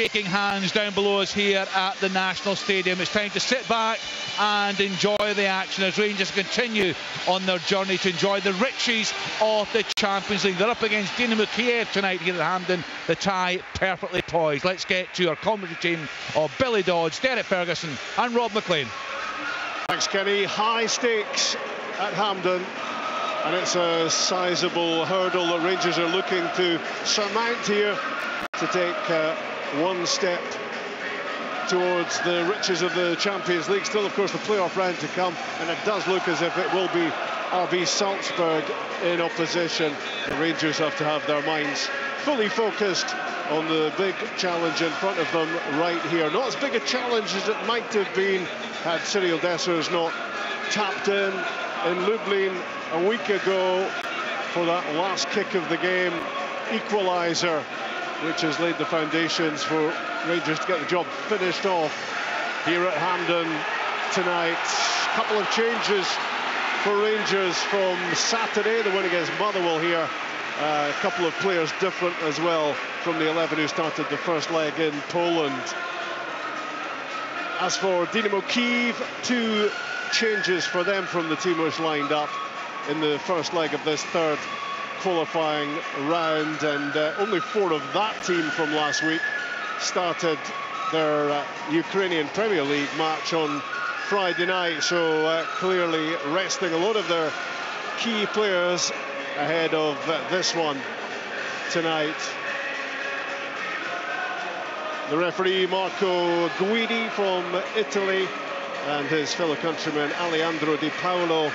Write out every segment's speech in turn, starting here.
shaking hands down below us here at the National Stadium. It's time to sit back and enjoy the action as Rangers continue on their journey to enjoy the riches of the Champions League. They're up against Dynamo Kyiv tonight here at Hampden. The tie perfectly poised. Let's get to our commentary team of Billy Dodds, Derek Ferguson and Rob McLean. Thanks, Kenny. High stakes at Hampden, and it's a sizable hurdle that Rangers are looking to surmount here to take one step towards the riches of the Champions League. Still, of course, the playoff round to come, and it does look as if it will be RB Salzburg in opposition. The Rangers have to have their minds fully focused on the big challenge in front of them right here. Not as big a challenge as it might have been had Cyril Dessers not tapped in Lublin a week ago for that last kick of the game equaliser, which has laid the foundations for Rangers to get the job finished off here at Hampden tonight. A couple of changes for Rangers from Saturday, the win against Motherwell here. A couple of players different as well from the 11 who started the first leg in Poland. As for Dynamo Kyiv, 2 changes for them from the team which lined up in the first leg of this third qualifying round, and only 4 of that team from last week started their Ukrainian Premier League match on Friday night, so clearly resting a lot of their key players ahead of this one tonight. The referee Marco Guidi from Italy and his fellow countryman Alejandro Di Paolo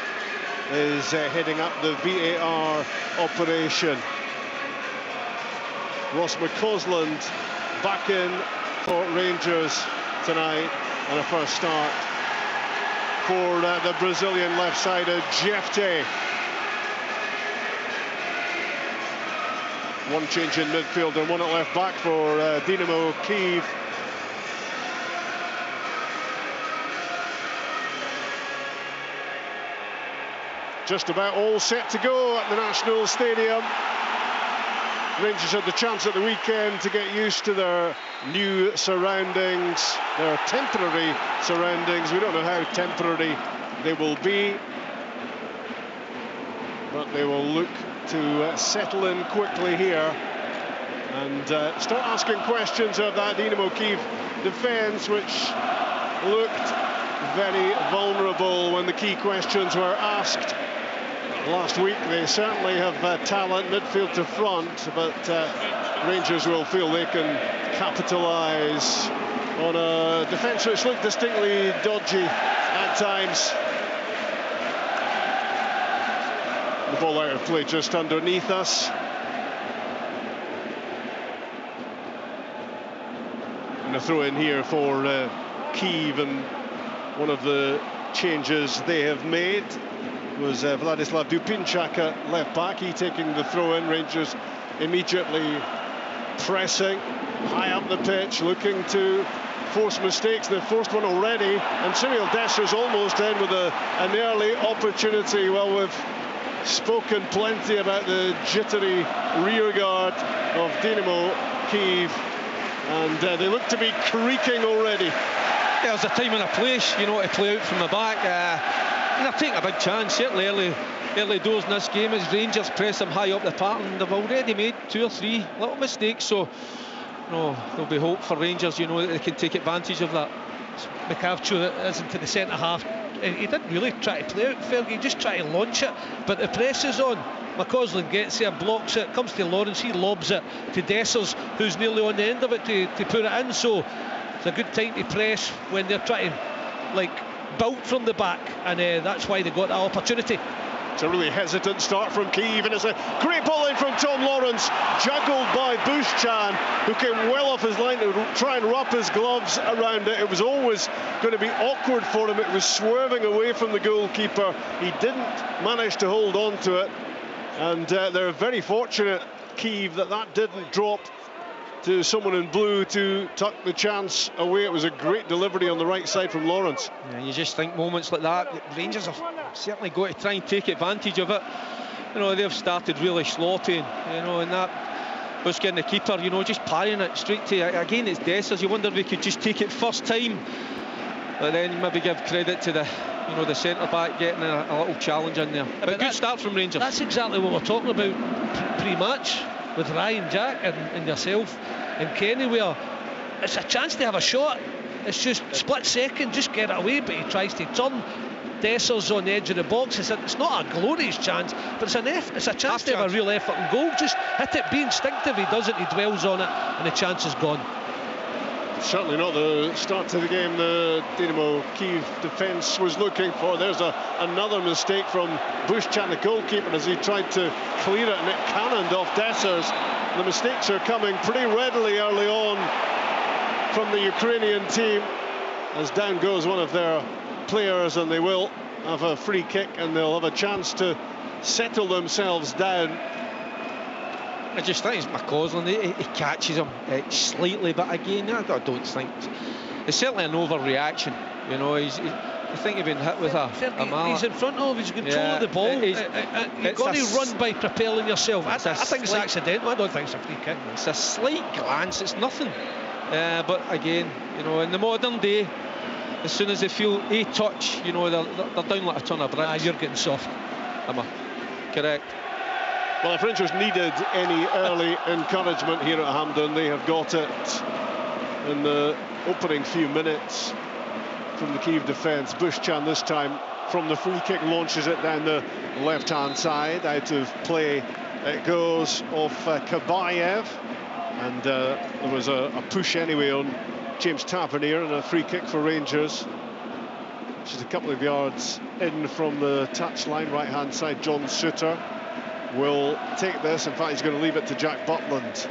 is heading up the VAR operation. Ross McCausland back in for Rangers tonight, and a first start for the Brazilian left-sided Jefte. One change in midfield and one at left back for Dynamo Kyiv. Just about all set to go at the National Stadium. Rangers had the chance at the weekend to get used to their new surroundings, their temporary surroundings. We don't know how temporary they will be, but they will look to settle in quickly here and start asking questions of that Dynamo Kyiv defence, which looked very vulnerable when the key questions were asked last week. They certainly have talent midfield to front, but Rangers will feel they can capitalise on a defence which looked distinctly dodgy at times. The ball out of play just underneath us. And a throw in here for Kyiv, and one of the changes they have made was Vladislav Dupinchak at left back. He taking the throw in. Rangers immediately pressing high up the pitch, looking to force mistakes. They've forced one already, and Cyril Dessers almost in with an early opportunity. Well, we've spoken plenty about the jittery rearguard of Dynamo Kyiv, and they look to be creaking already. Yeah, there's a time and a place, you know, to play out from the back. And they're taking a big chance, certainly early doors in this game, as Rangers press them high up the park, and they've already made 2 or 3 little mistakes, so you know, there'll be hope for Rangers, you know, that they can take advantage of that. McAvcho is into the centre half. He didn't really try to play out, Fergie, he just tried to launch it, but the press is on. McCausland gets there, blocks it, comes to Lawrence, he lobs it to Dessers, who's nearly on the end of it to put it in, so it's a good time to press when they're trying to, like, built from the back, and that's why they got that opportunity. It's a really hesitant start from Kyiv, and it's a great ball in from Tom Lawrence, juggled by Bushchan, who came well off his line to try and wrap his gloves around it. It was always going to be awkward for him. It was swerving away from the goalkeeper. He didn't manage to hold on to it, and they're very fortunate, Kyiv, that didn't drop to someone in blue to tuck the chance away. It was a great delivery on the right side from Lawrence. Yeah, you just think moments like that, Rangers have certainly got to try and take advantage of it. You know, they've started really slotting, you know, and that Bush getting the keeper, you know, just parrying it straight to, again, it's Dessers. You wonder if we could just take it first time. But then maybe give credit to the, you know, the centre-back getting a little challenge in there. But good start from Rangers. That's exactly what we're talking about pre-match with Ryan, Jack and yourself and Kenny, where it's a chance to have a shot. It's just split second, just get it away, but he tries to turn. Dessers on the edge of the box. It's not a glorious chance, but it's a chance to have a real effort and goal. Just hit it, be instinctive. He does it, he dwells on it, and the chance is gone. Certainly not the start to the game the Dynamo Kyiv defence was looking for. There's another mistake from Bushchan, the goalkeeper, as he tried to clear it, and it cannoned off Dessers. The mistakes are coming pretty readily early on from the Ukrainian team, as down goes one of their players, and they will have a free kick and they'll have a chance to settle themselves down. I just think it's McCausland. He catches him slightly, but again, I don't think it's certainly an overreaction. You know, I think he's been hit with a mallet. He's in front of, he's control of the ball. You've got to run by propelling yourself. I think it's accidental. I don't think it's a free kick. It's a slight glance, it's nothing. But again, you know, in the modern day, as soon as they feel a touch, you know, they're down like a ton of bricks. You're getting soft. Am I? Correct. Well, if Rangers needed any early encouragement here at Hampden, they have got it in the opening few minutes from the Kyiv defence. Bushchan this time from the free kick launches it down the left-hand side. Out of play it goes off Kabayev. And there was a push anyway on James Tavernier and a free kick for Rangers. Just a couple of yards in from the touchline, right-hand side. John Suter will take this. In fact, he's going to leave it to Jack Butland.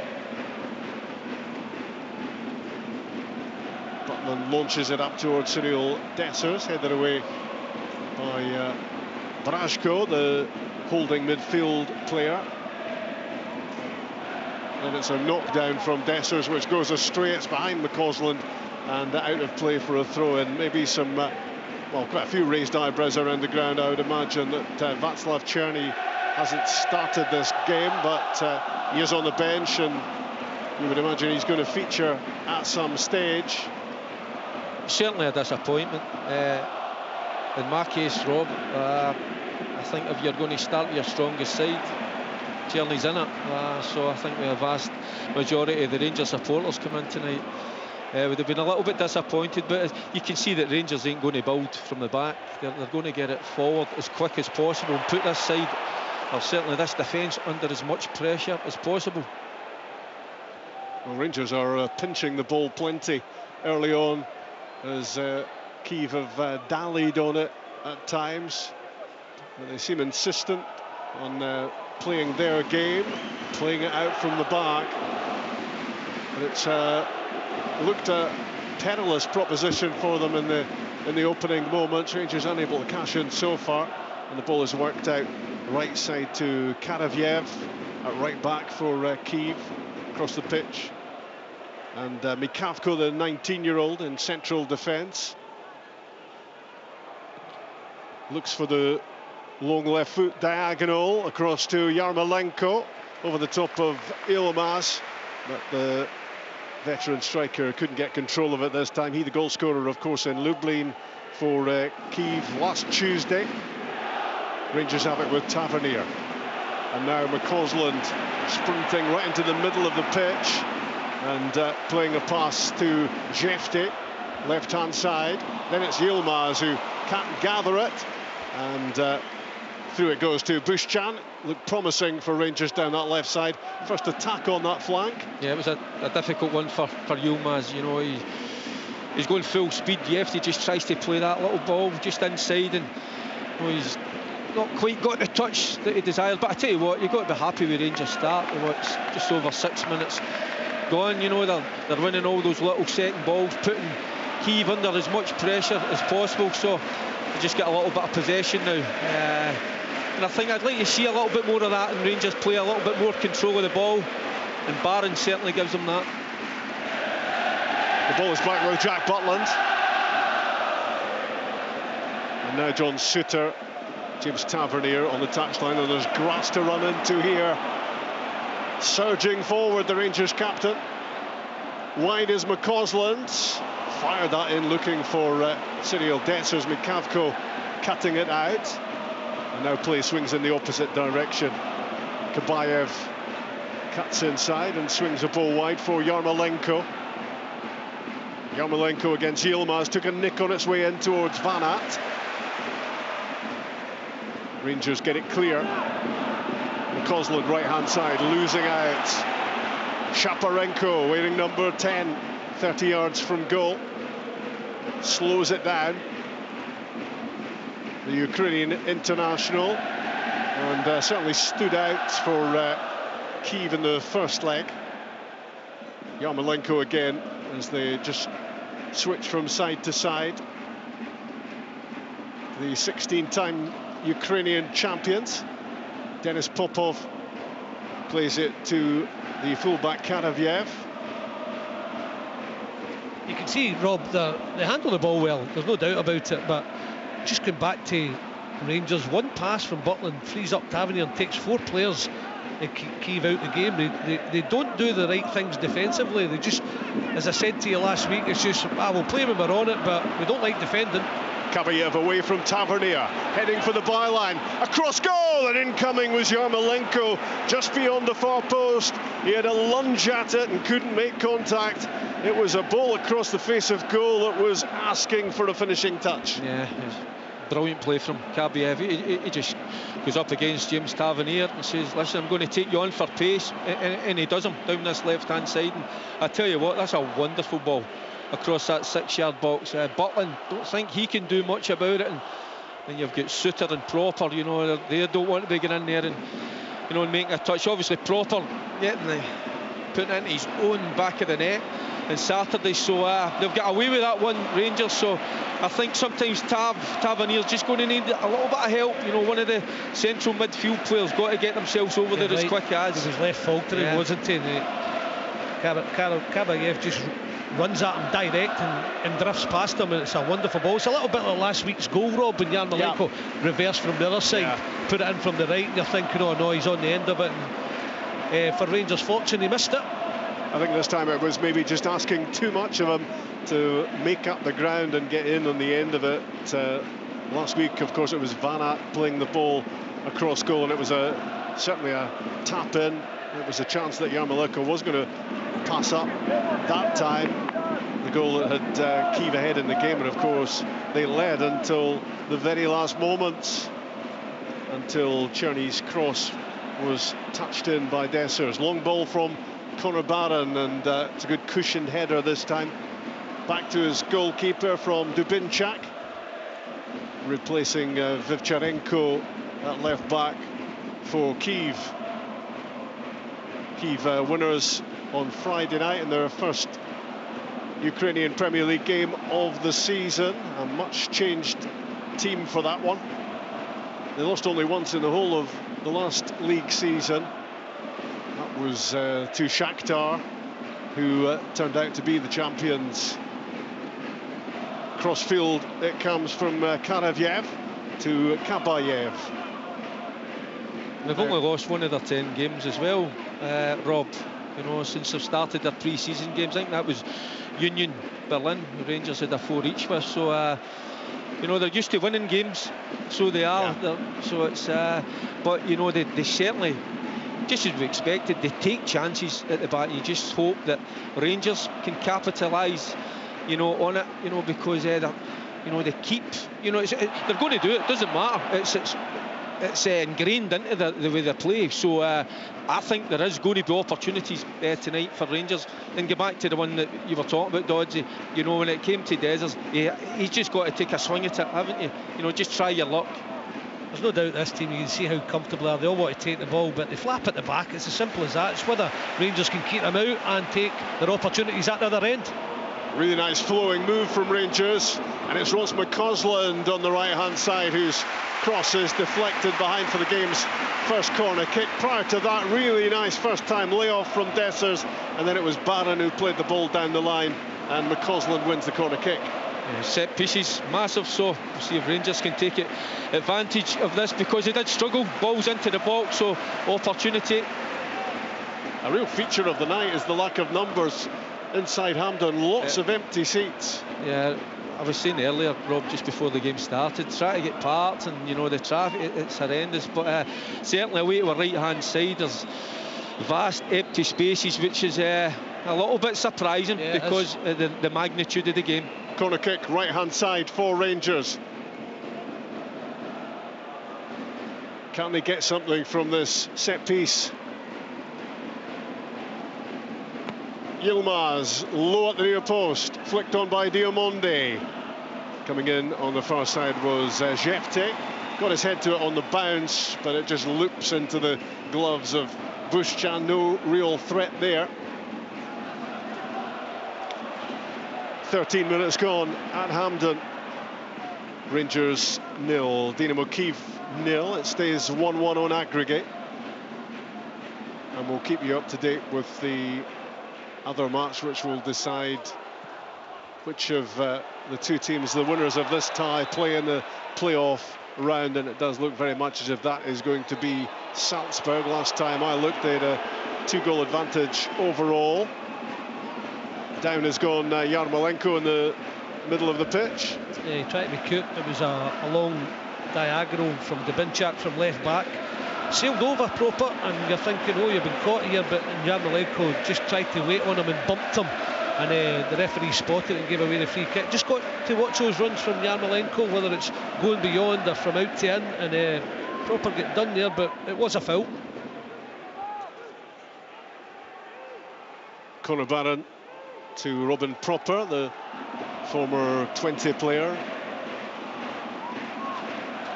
Butland launches it up towards Cyril Dessers, headed away by Brashko, the holding midfield player. And it's a knockdown from Dessers, which goes astray. It's behind McCausland and out of play for a throw-in. Maybe some, well, quite a few raised eyebrows around the ground. I would imagine that Václav Černý hasn't started this game, but he is on the bench, and you would imagine he's going to feature at some stage. Certainly a disappointment. In my case, Rob, I think if you're going to start your strongest side, Černy's in it, so I think the vast majority of the Rangers supporters come in tonight would have been a little bit disappointed, but you can see that Rangers ain't going to build from the back. They're going to get it forward as quick as possible and put this side, or certainly this defence, under as much pressure as possible. Well, Rangers are pinching the ball plenty early on, as Kyiv have dallied on it at times, but they seem insistent on playing their game, playing it out from the back. And it's looked a perilous proposition for them in the opening moments. Rangers unable to cash in so far, and the ball is worked out right side to Karavyev, at right back for Kyiv, across the pitch. And Mikavko, the 19-year-old in central defence, looks for the long left foot diagonal across to Yarmolenko, over the top of Yilmaz, but the veteran striker couldn't get control of it this time. He, the goal scorer, of course, in Lublin for Kyiv last Tuesday. Rangers have it with Tavernier, and now McCausland sprinting right into the middle of the pitch and playing a pass to Jefte, left-hand side. Then it's Yilmaz who can't gather it, and through it goes to Bushchan. Looked promising for Rangers down that left side. First attack on that flank. Yeah, it was a difficult one for Yilmaz. You know, he's going full speed. Jefte just tries to play that little ball just inside, and you know, he's not quite got the touch that he desired. But I tell you what, you've got to be happy with Rangers' start. It's just over 6 minutes gone. You know, they're winning all those little second balls, putting Kyiv under as much pressure as possible. So they just get a little bit of possession now. And I think I'd like to see a little bit more of that, and Rangers play a little bit more control of the ball, and Barron certainly gives them that. The ball is back with Jack Butland. And now John Suter, James Tavernier on the touchline, and there's grass to run into here. Surging forward, the Rangers captain. Wide is McCausland. Fired that in, looking for Cyril Detzers. Mikavko cutting it out. And now play swings in the opposite direction. Kabayev cuts inside and swings a ball wide for Yarmolenko. Yarmolenko against Yilmaz, took a nick on its way in towards Van Aert. Rangers get it clear. McCausland right hand side, losing out. Shaparenko wearing number 10, 30 yards from goal. Slows it down. The Ukrainian international, and certainly stood out for Kyiv in the first leg. Yarmolenko again, as they just switch from side to side. The 16-time Ukrainian champions. Denis Popov plays it to the fullback Karavyev. You can see, Rob, they handle the ball well, there's no doubt about it, but just going back to Rangers, one pass from Butland frees up Tavernier and takes 4 players and Kyiv out the game. They don't do the right things defensively. They just, as I said to you last week, it's just, we'll play when we're on it, but we don't like defending. Kabayev away from Tavernier, heading for the byline, across goal, and incoming was Yarmolenko, just beyond the far post. He had a lunge at it and couldn't make contact. It was a ball across the face of goal that was asking for a finishing touch. Yeah, brilliant play from Kabayev. He just goes up against James Tavernier and says, listen, I'm going to take you on for pace, and he does him down this left-hand side. And I tell you what, that's a wonderful ball across that 6-yard box. Butland, don't think he can do much about it, and then you've got Suter and Proper, you know, they don't want to be getting in there and, you know, and making a touch. Obviously Proper putting it into his own back of the net on Saturday, so they've got away with that one, Rangers. So I think sometimes Tavernier's just going to need a little bit of help. You know, one of the central midfield players got to get themselves over there as quick as. He was left faltering, wasn't he? Kabayev just runs at him direct and drifts past him, and it's a wonderful ball. It's a little bit like last week's goal, Rob, when Yarmolenko reversed from the other side, put it in from the right, and you're thinking, oh no, he's on the end of it. And, for Rangers' fortune, he missed it. I think this time it was maybe just asking too much of him to make up the ground and get in on the end of it. Last week, of course, it was Van Aert playing the ball across goal, and it was certainly a tap in. It was a chance that Yarmolenko was going to pass up that time. The goal that had Kyiv ahead in the game, and of course they led until the very last moments, until Czerny's cross was touched in by Dessers. Long ball from Conor Barron, and it's a good cushioned header this time. Back to his goalkeeper from Dubinchak, replacing Vivcharenko at left back for Kyiv. Kyiv winners on Friday night in their first Ukrainian Premier League game of the season. A much changed team for that one. They lost only once in the whole of the last league season. That was to Shakhtar, who turned out to be the champions. Crossfield, it comes from Karavyev to Kabayev. They've only lost one of their 10 games as well, Rob. You know, since they've started their pre-season games. I think that was Union Berlin, the Rangers had a 4 each with. So, you know, they're used to winning games, so they are. Yeah. So it's, but you know, they certainly, just as we expected, they take chances at the back. You just hope that Rangers can capitalise, you know, on it. You know, because you know, they keep, you know, they're going to do it. It doesn't matter. It's ingrained into the way they play. So I think there is going to be opportunities tonight for Rangers. And go back to the one that you were talking about, Dodgy. You know, when it came to Dessers, he's just got to take a swing at it, haven't you? You know, just try your luck. There's no doubt this team, you can see how comfortable they are. They all want to take the ball, but they flap at the back. It's as simple as that. It's whether Rangers can keep them out and take their opportunities at the other end. Really nice flowing move from Rangers, and it's Ross McCausland on the right-hand side whose cross is deflected behind for the game's first corner kick. Prior to that, really nice first-time layoff from Dessers, and then it was Barron who played the ball down the line, and McCausland wins the corner kick. Yeah, set pieces, massive, so we'll see if Rangers can take advantage of this, because they did struggle, balls into the box, so opportunity. A real feature of the night is the lack of numbers inside Hampden. Lots of empty seats. Yeah, I was saying earlier, Rob, just before the game started, try to get parked, and you know the traffic, it's horrendous. But certainly away to our right-hand side, there's vast empty spaces, which is a little bit surprising because of the magnitude of the game. Corner kick, right-hand side for Rangers. Can they get something from this set piece? Yilmaz, low at the near post, flicked on by Diomande. Coming in on the far side was Jefte. Got his head to it on the bounce, but it just loops into the gloves of Bushchan. No real threat there. 13 minutes gone at Hampden. Rangers 0, Dynamo Kyiv 0. It stays 1-1 on aggregate. And we'll keep you up to date with the other match, which will decide which of the two teams, the winners of this tie, play in the playoff round. And it does look very much as if that is going to be Salzburg. Last time I looked, they had a 2-goal advantage overall. Down has gone Yarmolenko in the middle of the pitch. Yeah, he tried to be cute. It was a long diagonal from Dubinchak from left back. Sailed over proper, and you're thinking, oh, you've been caught here, but Yarmolenko just tried to wait on him and bumped him, and the referee spotted it and gave away the free kick. Just got to watch those runs from Yarmolenko, whether it's going beyond or from out to in, and proper get done there, but it was a foul. Conor Barron to Robin Proper, the former 20 player.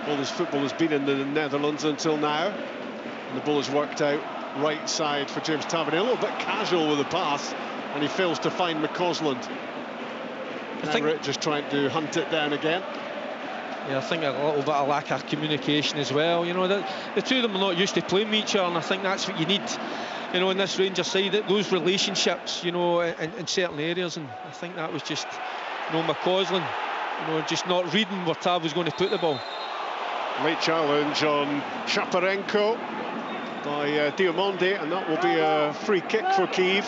All his football has been in the Netherlands until now. And the ball is worked out right side for James Tavernier. A little bit casual with the pass, and he fails to find McCausland. I think just trying to hunt it down again. Yeah, I think a little bit of lack of communication as well. You know, the two of them are not used to playing with each other, and I think that's what you need, you know, in this Rangers side, those relationships, you know, in certain areas. And I think that was just, you know, McCausland, you know, just not reading where Tav was going to put the ball. Late challenge on Shaparenko by Diomande, and that will be a free kick for Kyiv.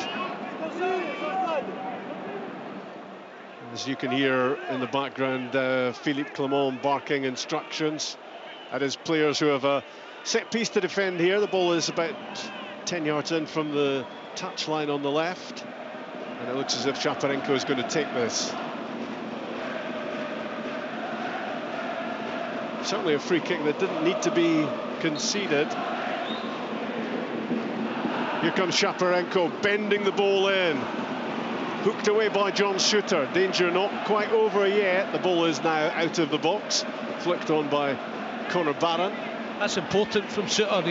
As you can hear in the background, Philippe Clement barking instructions at his players who have a set piece to defend here. The ball is about 10 yards in from the touchline on the left, and it looks as if Shaparenko is going to take this. Certainly a free kick that didn't need to be conceded. Here comes Shaparenko, bending the ball in. Hooked away by John Shooter. Danger not quite over yet. The ball is now out of the box. Flicked on by Conor Barron. That's important from Shooter.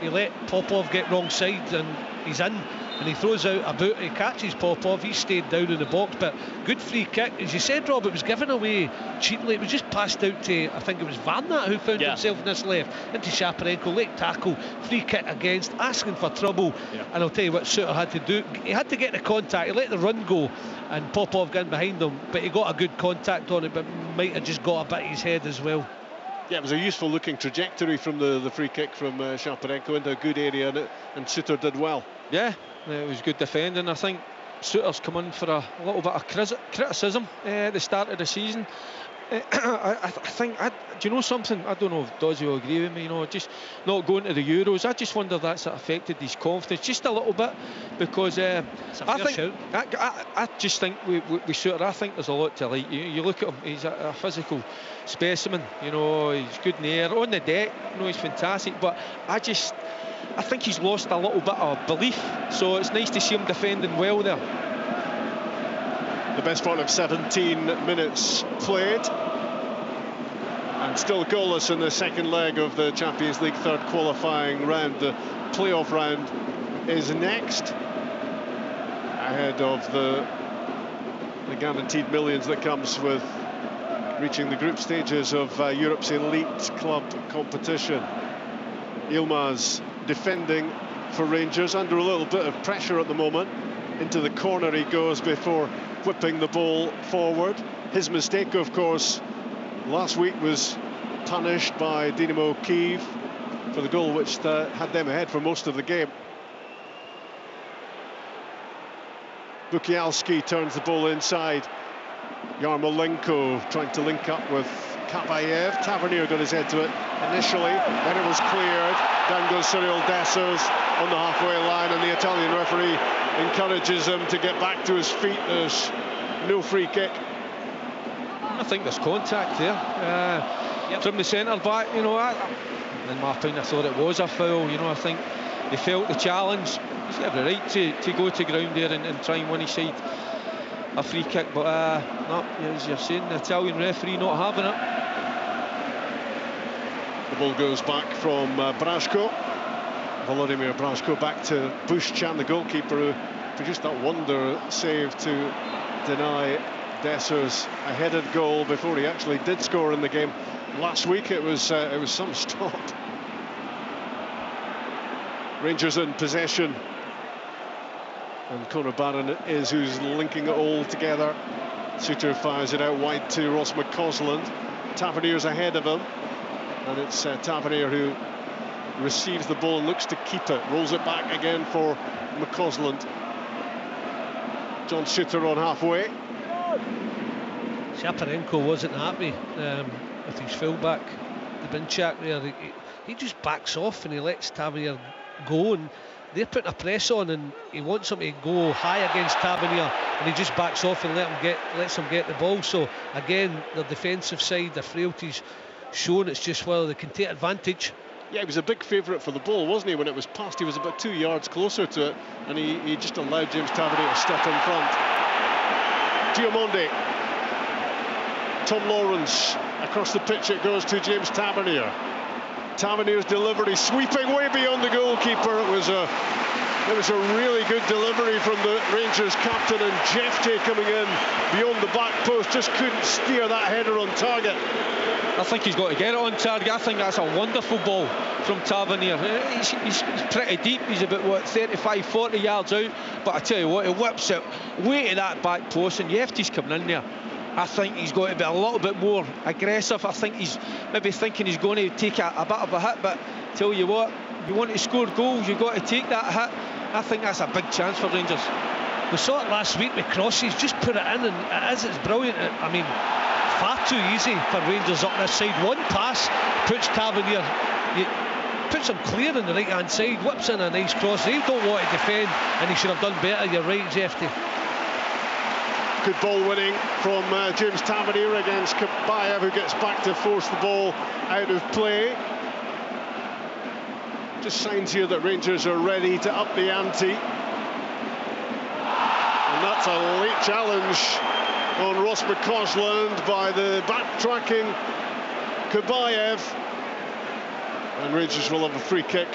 He let Popov get wrong side, and he's in. And he throws out a boot, he catches Popov, he stayed down in the box, but good free kick. As you said, Rob, it was given away cheaply. It was just passed out to, I think it was Van Nat who found himself in this left, into Shaparenko, late tackle, free kick against, asking for trouble. And I'll tell you what Suter had to do, he had to get the contact, he let the run go, and Popov got in behind him, but he got a good contact on it, but might have just got a bit of his head as well. Yeah, it was a useful looking trajectory from the free kick from Shaparenko into a good area, and Suter did well. Yeah. It was good defending. I think Suter's come in for a little bit of criticism at the start of the season. I think, do you know something? I don't know if Dozzy will agree with me, you know, just not going to the Euros. I just wonder if that's affected his confidence just a little bit, because I just think we Suter, I think there's a lot to like. You look at him, he's a physical specimen, you know, he's good in the air, on the deck, you know, he's fantastic, but I think he's lost a little bit of belief, so it's nice to see him defending well there. The best part of 17 minutes played, and still goalless in the second leg of the Champions League third qualifying round. The playoff round is next, ahead of the guaranteed millions that comes with reaching the group stages of Europe's elite club competition. Yilmaz defending for Rangers, under a little bit of pressure at the moment. Into the corner he goes before whipping the ball forward. His mistake, of course, last week was punished by Dynamo Kyiv for the goal which had them ahead for most of the game. Bukialski turns the ball inside. Yarmolenko trying to link up with Kabayev. Tavernier got his head to it initially, then it was cleared. Down goes Cyril Dessers on the halfway line, and the Italian referee encourages him to get back to his feet. There's no free kick. I think there's contact there from the centre back. You know, in my opinion, I thought it was a foul. You know, I think he felt the challenge. He's got every right to go to ground there and try and win his side a free kick, but no, as you're saying, the Italian referee not having it. The ball goes back from Brashko. Volodymyr Brashko back to Bushchan, the goalkeeper, who produced that wonder save to deny Dessers a headed goal before he actually did score in the game last week. It was some stop. Rangers in possession, and Conor Barron is who's linking it all together. Suter fires it out wide to Ross McCausland. Tavernier's ahead of him, and it's Tavernier who receives the ball and looks to keep it. Rolls it back again for McCausland. John Suter on halfway. Shaparenko wasn't happy with his fullback, the Binchak there. He just backs off and he lets Tavernier go, and they're putting a press on, and he wants him to go high against Tavernier, and he just backs off and lets him get the ball. So again, the defensive side, the frailties shown. It's just whether they can take advantage. Yeah, he was a big favourite for the ball, wasn't he? When it was passed, he was about 2 yards closer to it, and he just allowed James Tavernier to step in front. Diamonde. Tom Lawrence across the pitch, it goes to James Tavernier. Tavernier's delivery sweeping way beyond the goalkeeper. It was a really good delivery from the Rangers captain, and Jefte coming in beyond the back post just couldn't steer that header on target. I think he's got to get it on target. I think that's a wonderful ball from Tavernier. He's pretty deep. He's about, what, 35, 40 yards out. But I tell you what, he whips it way to that back post, and Jefte's coming in there. I think he's got to be a little bit more aggressive. I think he's maybe thinking he's going to take a bit of a hit, but tell you what, you want to score goals, you've got to take that hit. I think that's a big chance for Rangers. We saw it last week with crosses, just put it in, and it's brilliant. I mean, far too easy for Rangers up this side. One pass puts Tavernier, puts him clear on the right hand side, whips in a nice cross. They don't want to defend, and he should have done better. You're right, Jefte. Good ball winning from James Tavernier against Kabayev, who gets back to force the ball out of play. Just signs here that Rangers are ready to up the ante. And that's a late challenge on Ross McCausland by the backtracking Kabayev. And Rangers will have a free kick.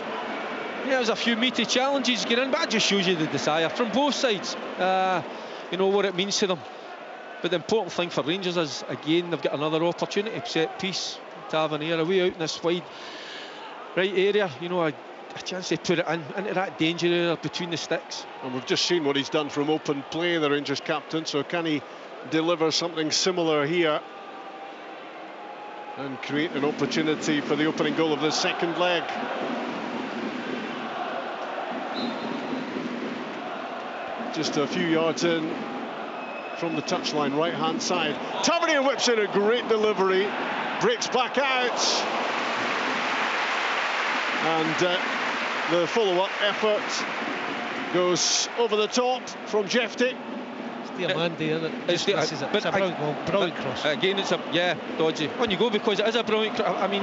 Yeah, there's a few meaty challenges getting in, but that just shows you the desire from both sides. You know what it means to them. But the important thing for Rangers is, again, they've got another opportunity. Set piece, Tavernier away out in this wide right area. You know, a chance to put it into that danger area between the sticks. And we've just seen what he's done from open play, the Rangers captain. So can he deliver something similar here and create an opportunity for the opening goal of the second leg? Just a few yards in from the touchline, right-hand side. Tavernier whips in a great delivery, breaks back out. And the follow-up effort goes over the top from Jefte. It's Diamande, isn't it? It's a brilliant cross. Again, it's dodgy. On you go, because it is a brilliant cross. I mean,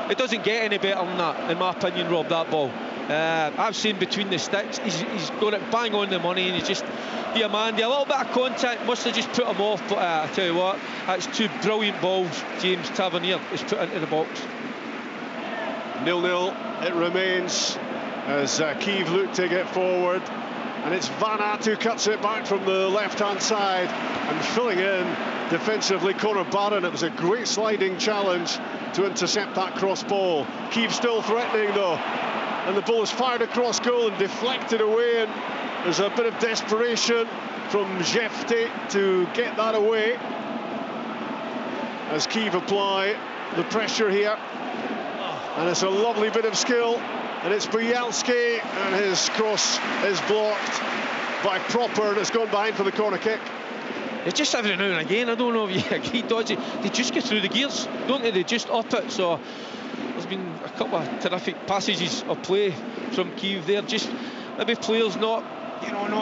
it doesn't get any better than that, in my opinion, Rob, that ball. I've seen between the sticks, he's got it bang on the money, and he's just Diamande, a little bit of contact must have just put him off, but I tell you what, that's two brilliant balls James Tavernier has put into the box. 0-0 it remains as Kyiv look to get forward, and it's Van Aert who cuts it back from the left-hand side, and filling in defensively Conor Barron. It was a great sliding challenge to intercept that cross ball. Kyiv still threatening though, and the ball is fired across goal and deflected away, and there's a bit of desperation from Jefte to get that away as Kyiv apply the pressure here. And it's a lovely bit of skill, and it's Bukialski, and his cross is blocked. by Proper, and it's gone behind for the corner kick. It's just every now and again, I don't know if you agree, Dodgy, they just get through the gears, don't they? They just up it. So there's been a couple of terrific passages of play from Kyiv there. Just maybe players not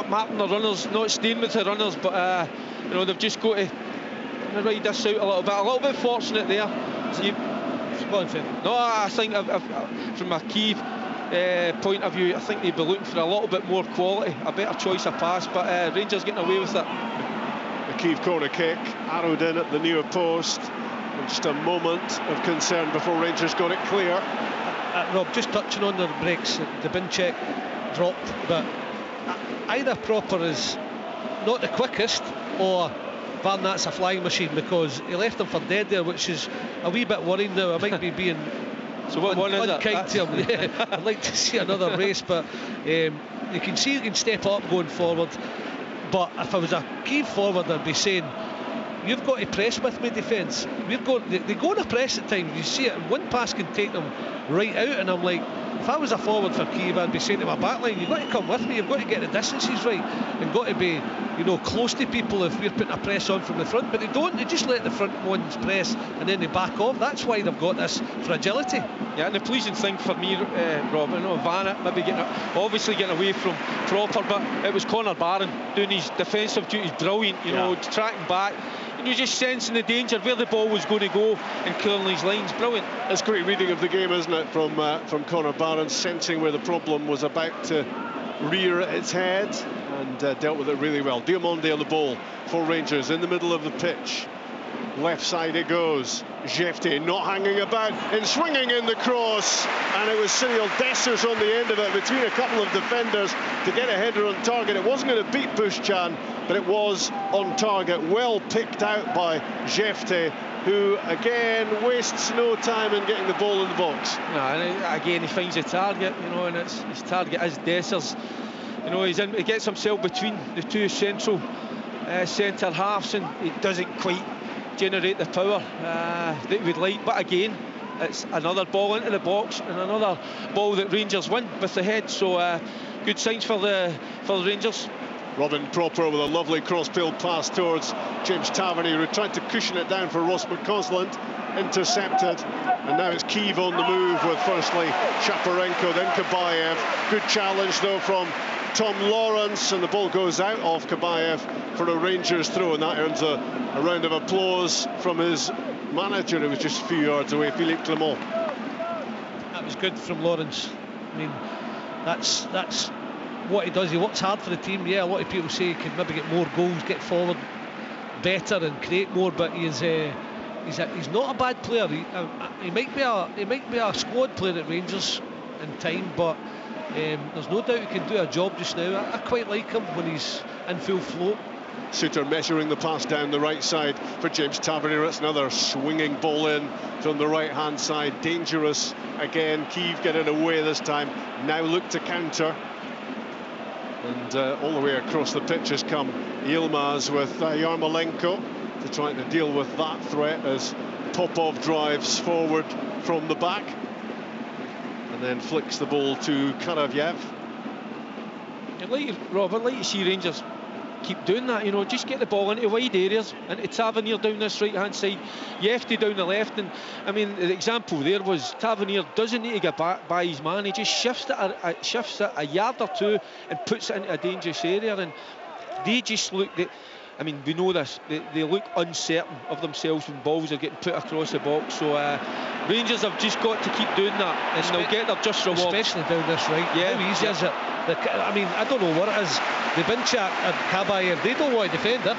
mapping the runners, not staying with the runners, but they've just got to ride this out a little bit fortunate there. No, I think from a Kyiv point of view, I think they'd be looking for a little bit more quality, a better choice of pass, but Rangers getting away with it. The Kyiv corner kick arrowed in at the near post, and just a moment of concern before Rangers got it clear. Rob, just touching on their breaks, the Binchek dropped, but either Proper is not the quickest, or Varnat's a flying machine, because he left him for dead there, which is a wee bit worrying now. I might be being so what one is unkind to him. Yeah, I'd like to see another race, but you can see he can step up going forward. But if I was a Kyiv forward, I'd be saying, you've got to press with me, defence. They go on a press at times, you see it, and one pass can take them right out, and I'm like, if I was a forward for Kyiv, I'd be saying to my backline, you've got to come with me, you've got to get the distances right, and got to be, close to people if we're putting a press on from the front. But they don't, they just let the front ones press, and then they back off. That's why they've got this fragility. Yeah, and the pleasing thing for me, Rob, Vanna maybe obviously getting away from Proper, but it was Conor Barron doing his defensive duties brilliant, tracking back. And you're just sensing the danger, where the ball was going to go, and clearing these lines. Brilliant. That's great reading of the game, isn't it, from Conor Barron, sensing where the problem was about to rear its head, and dealt with it really well. Diomande on the ball for Rangers in the middle of the pitch. Left side it goes. Jefte not hanging about, and swinging in the cross, and it was Cyril Dessers on the end of it between a couple of defenders to get a header on target. It wasn't going to beat Bushchan, but it was on target. Well picked out by Jefte, who again wastes no time in getting the ball in the box. No, and again he finds a target, and his target is Dessers. He gets himself between the two central centre halves, and he doesn't quite generate the power that he would like. But again, it's another ball into the box, and another ball that Rangers win with the head. So good signs for the Rangers. Robin Proper with a lovely cross-field pass towards James Tavernier, who tried to cushion it down for Ross McCausland, intercepted, and now it's Kyiv on the move with firstly Shaparenko, then Kabayev. Good challenge though from Tom Lawrence, and the ball goes out off Kabayev for a Rangers throw, and that earns a round of applause from his manager, who was just a few yards away, Philippe Clement. That was good from Lawrence. I mean, that's what he does. He works hard for the team. Yeah, a lot of people say he could maybe get more goals, get forward better and create more, but he's not a bad player. He might be a squad player at Rangers in time, but there's no doubt he can do a job just now. I quite like him when he's in full flow. Suter measuring the pass down the right side for James Tavernier. It's another swinging ball in from the right hand side. Dangerous again. Kyiv getting away this time. Now look to counter. And all the way across the pitch has come Yilmaz with Yarmolenko to try to deal with that threat as Popov drives forward from the back and then flicks the ball to Karavyev. I'd like to see Rangers keep doing that, just get the ball into wide areas, into Tavernier down this right hand side, Jefte down the left. And I mean, the example there was Tavernier doesn't need to get back by his man, he just shifts it a yard or two and puts it into a dangerous area. And they just look, I mean, we know this, they look uncertain of themselves when balls are getting put across the box. So Rangers have just got to keep doing that, and they'll get their just reward. Especially down this right. Yeah. How easy is it? I mean, I don't know what it is. The Binchak and Kabayev, they don't want to defend it.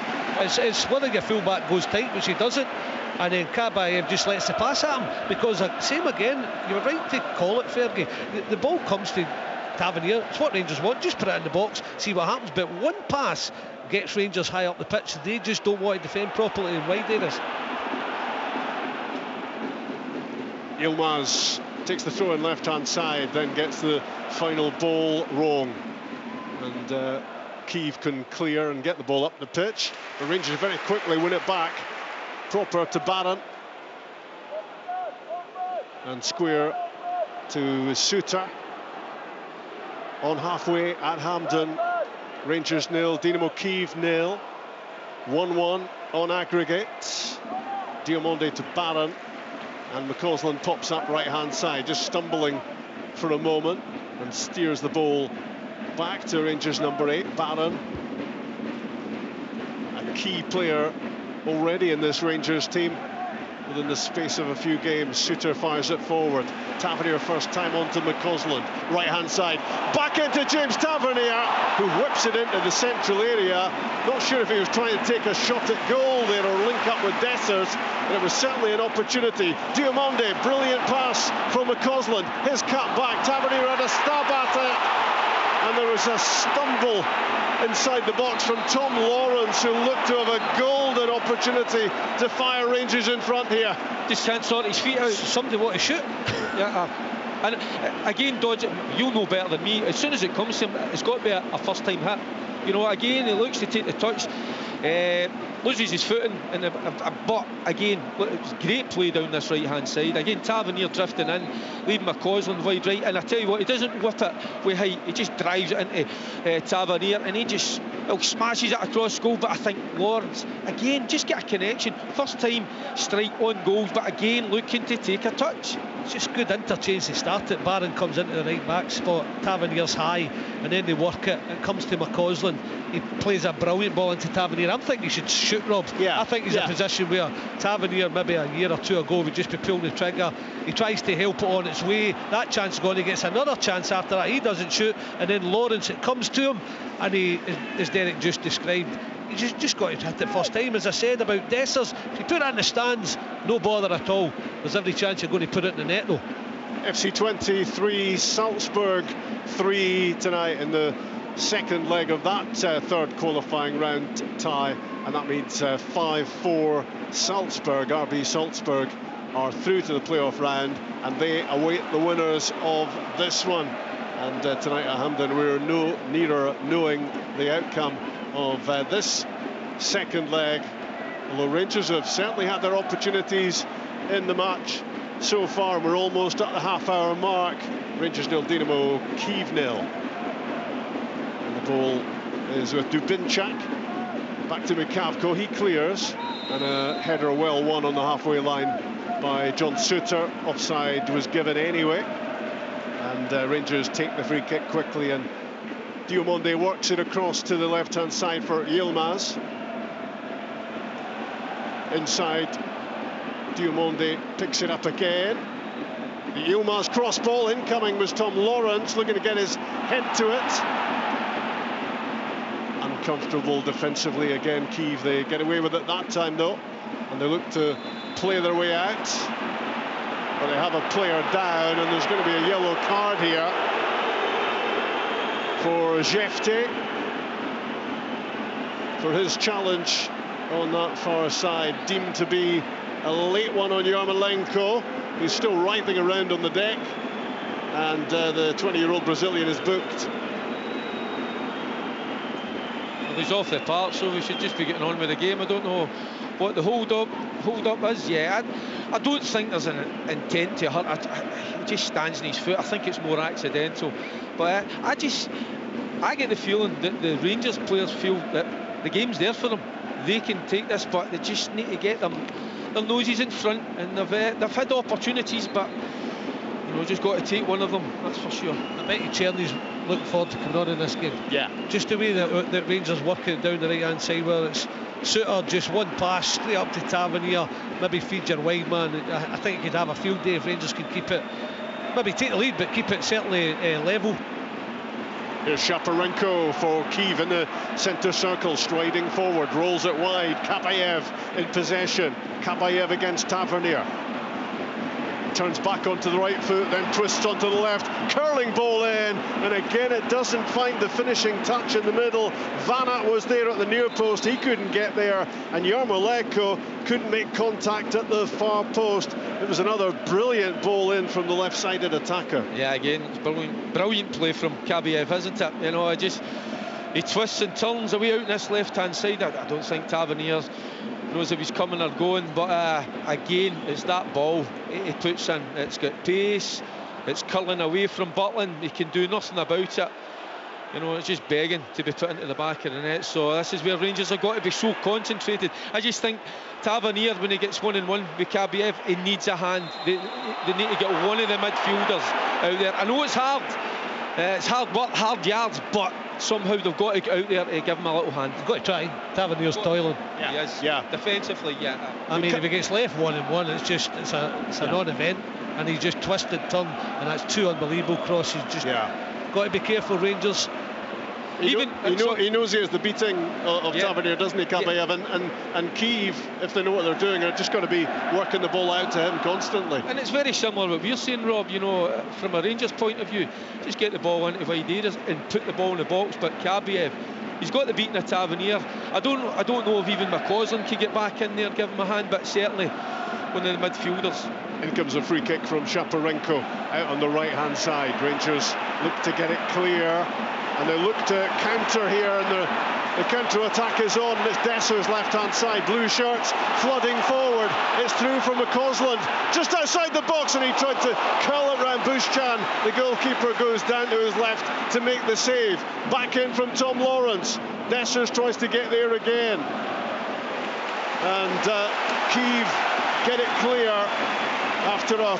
It's whether your fullback goes tight, which he doesn't, and then Kabayev just lets the pass at him. Because same again, you were right to call it, Fergie. The ball comes to Tavernier. It's what Rangers want. Just put it in the box, see what happens. But one pass gets Rangers high up the pitch. They just don't want to defend properly in wide areas. Yilmaz takes the throw in left-hand side, then gets the final ball wrong. And Kyiv can clear and get the ball up the pitch. The Rangers very quickly win it back. Proper to Barron. And square to Suter. On halfway at Hampden. Rangers 0, Dynamo Kyiv 0. 1-1 on aggregate. Diomande to Barron, and McCausland pops up right-hand side, just stumbling for a moment, and steers the ball back to Rangers number 8, Barron. A key player already in this Rangers team. Within the space of a few games, Suter fires it forward. Tavernier first time onto McCausland, right-hand side, back into James Tavernier, who whips it into the central area. Not sure if he was trying to take a shot at goal there or link up with Dessers, but it was certainly an opportunity. Diomande, brilliant pass from McCausland, his cut back, Tavernier had a stab at it, and there was a stumble inside the box from Tom Lawrence, who looked to have a golden opportunity to fire Rangers in front here. Just can't sort his feet out. Somebody want to shoot. Yeah, and again, Dodge, you'll know better than me. As soon as it comes to him, it's got to be a first-time hit. You know, again, he looks to take the touch, loses his footing, but again, it's great play down this right-hand side. Again, Tavernier drifting in, leaving McCausland wide right, and I tell you what, he doesn't whip it with height, he just drives it into Tavernier, and he just smashes it across goal. But I think Lawrence, again, just get a connection. First time strike on goals, but again, looking to take a touch. It's just good interchange to start it. Barron comes into the right back spot, Tavernier's high, and then they work it. It comes to McCausland. He plays a brilliant ball into Tavernier. I'm thinking he should shoot, Rob. Yeah. I think he's in a position where Tavernier, maybe a year or two ago, would just be pulling the trigger. He tries to help it on its way. That chance gone. He gets another chance after that. He doesn't shoot, and then Lawrence, it comes to him, and he, as Derek just described, he just got to hit it first time. As I said about Dessers, if you put it in the stands, no bother at all. There's every chance you're going to put it in the net though. FC 23, Salzburg 3 tonight in the second leg of that third qualifying round tie, and that means 5-4 Salzburg. RB Salzburg are through to the playoff round, and they await the winners of this one. And tonight at Hampden, we're no nearer knowing the outcome of this second leg, although Rangers have certainly had their opportunities in the match so far. We're almost at the half-hour mark. Rangers 0, Dynamo Kyiv 0. And the ball is with Dubinchak. Back to Mikavko, he clears, and a header well won on the halfway line by John Suter. Offside was given anyway, and Rangers take the free kick quickly, and Diomande works it across to the left-hand side for Yilmaz. Inside, Diomande picks it up again. The Yilmaz cross ball incoming was Tom Lawrence, looking to get his head to it. Uncomfortable defensively again, Kyiv. They get away with it that time though, and they look to play their way out. But they have a player down, and there's going to be a yellow card here for Jefte for his challenge on that far side, deemed to be a late one on Yarmolenko, who's still writhing around on the deck, and the 20-year-old Brazilian is booked. Well, he's off the park, so we should just be getting on with the game. I don't know what the hold up is. Yeah, I don't think there's an intent to hurt. He just stands on his foot. I think it's more accidental, but I get the feeling that the Rangers players feel that the game's there for them. They can take this, but they just need to get their noses in front, and they've had opportunities, but you know, just got to take one of them, that's for sure. I bet you Cherny's looking forward to coming on in this game. Yeah. Just the way that Rangers working down the right-hand side, where it's Suter, just one pass straight up to Tavernier, maybe feed your wide man. I think you could have a field day if Rangers can keep it, maybe take the lead, but keep it certainly level. Here's Shaparenko for Kyiv in the centre circle, striding forward, rolls it wide. Kabayev in possession. Kabayev against Tavernier. Turns back onto the right foot, then twists onto the left. Curling ball in, and again it doesn't find the finishing touch in the middle. Vanat was there at the near post, he couldn't get there, and Yarmolenko couldn't make contact at the far post. It was another brilliant ball in from the left-sided attacker. Yeah, again, it's brilliant play from Kabayev, isn't it? You know, he twists and turns away out in this left-hand side. I don't think Tavernier knows if he's coming or going, but again, it's that ball he puts in. It's got pace, it's curling away from Butland, he can do nothing about it. You know, it's just begging to be put into the back of the net. So this is where Rangers have got to be so concentrated. I just think Tavernier, when he gets 1-on-1 with Kyiv, he needs a hand. They need to get one of the midfielders out there. I know it's hard. It's hard work, hard yards, but somehow they've got to get out there to give him a little hand. They've got to try. Tavernier's toiling. Yeah. He is. Yeah. Defensively, yeah. I mean, if he gets left 1-on-1, it's a non-event, and he's just twisted turn, and that's two unbelievable crosses. Just got to be careful, Rangers. He knows he has the beating of Tavernier, doesn't he, Kyiv? And Kyiv, if they know what they're doing, are just going to be working the ball out to him constantly. And it's very similar what we're saying, Rob. You know, from a Rangers point of view, just get the ball into wide areas and put the ball in the box. But Kyiv, he's got the beating of Tavernier. I don't know if even McCausland could get back in there, give him a hand, but certainly one of the midfielders. In comes a free kick from Shaparenko out on the right-hand side. Rangers look to get it clear, and they look to counter here, and the counter-attack is on. It's Desser's left-hand side. Blue shirts flooding forward. It's through from McCausland, just outside the box, and he tried to curl it round Bushchan. The goalkeeper goes down to his left to make the save. Back in from Tom Lawrence. Dessers tries to get there again. And Kyiv get it clear after a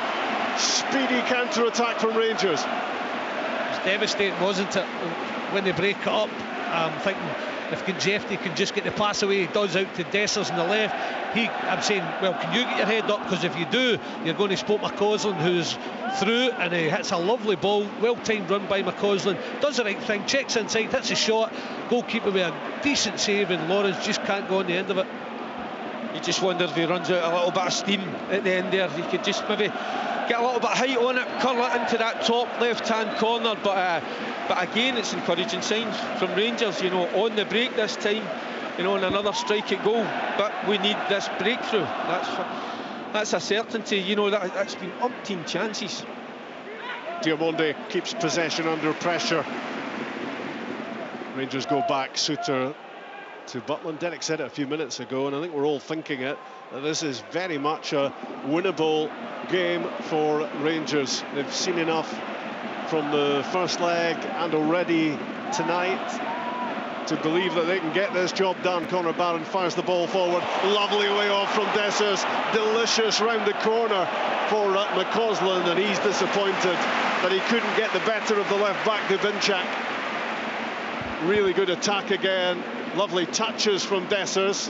speedy counter-attack from Rangers. It was devastating, wasn't it, when they break it up? I'm thinking if Jeffy can just get the pass away, he does out to Dessers on the left. I'm saying, well, can you get your head up? Because if you do, you're going to spot McCausland, who's through, and he hits a lovely ball. Well-timed run by McCausland. Does the right thing, checks inside, hits a shot. Goalkeeper with a decent save, and Lawrence just can't go on the end of it. You just wonder if he runs out a little bit of steam at the end there. He could just maybe get a little bit of height on it, curl it into that top left-hand corner. But again, it's encouraging signs from Rangers, you know, on the break this time, you know, and another strike at goal. But we need this breakthrough. That's a certainty, you know, that's been umpteen chances. Diamonde keeps possession under pressure. Rangers go back, Suter to Butland. Derek said it a few minutes ago, and I think we're all thinking it, that this is very much a winnable game for Rangers. They've seen enough from the first leg and already tonight to believe that they can get this job done. Conor Barron fires the ball forward. Lovely way off from Dessers. Delicious round the corner for McCausland, and he's disappointed that he couldn't get the better of the left back, Dubinchak. Really good attack again. Lovely touches from Dessers,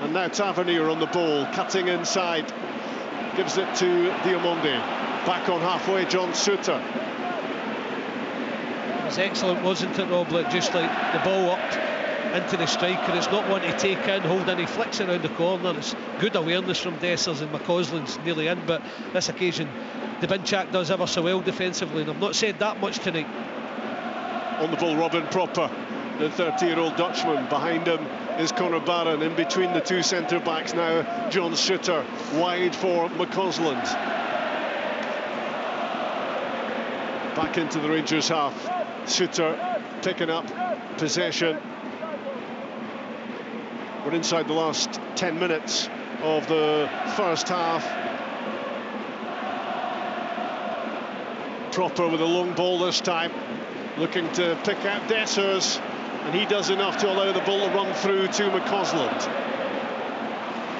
and now Tavernier on the ball, cutting inside, gives it to Diamonde. Back on halfway, John Suter. It was excellent, wasn't it, Rob? Just like the ball up into the striker. It's not one to take in, hold in. He flicks it around the corner. It's good awareness from Dessers, and McCausland's nearly in. But this occasion, Dubinchak does ever so well defensively, and I've not said that much tonight. On the ball, Robin Proper, the 30-year-old Dutchman. Behind him is Conor Barron. In between the two centre-backs now, John Suter. Wide for McCausland. Back into the Rangers half. Suter picking up possession. We're inside the last 10 minutes of the first half. Proper with a long ball this time, looking to pick out Dessers, and he does enough to allow the ball to run through to McCausland.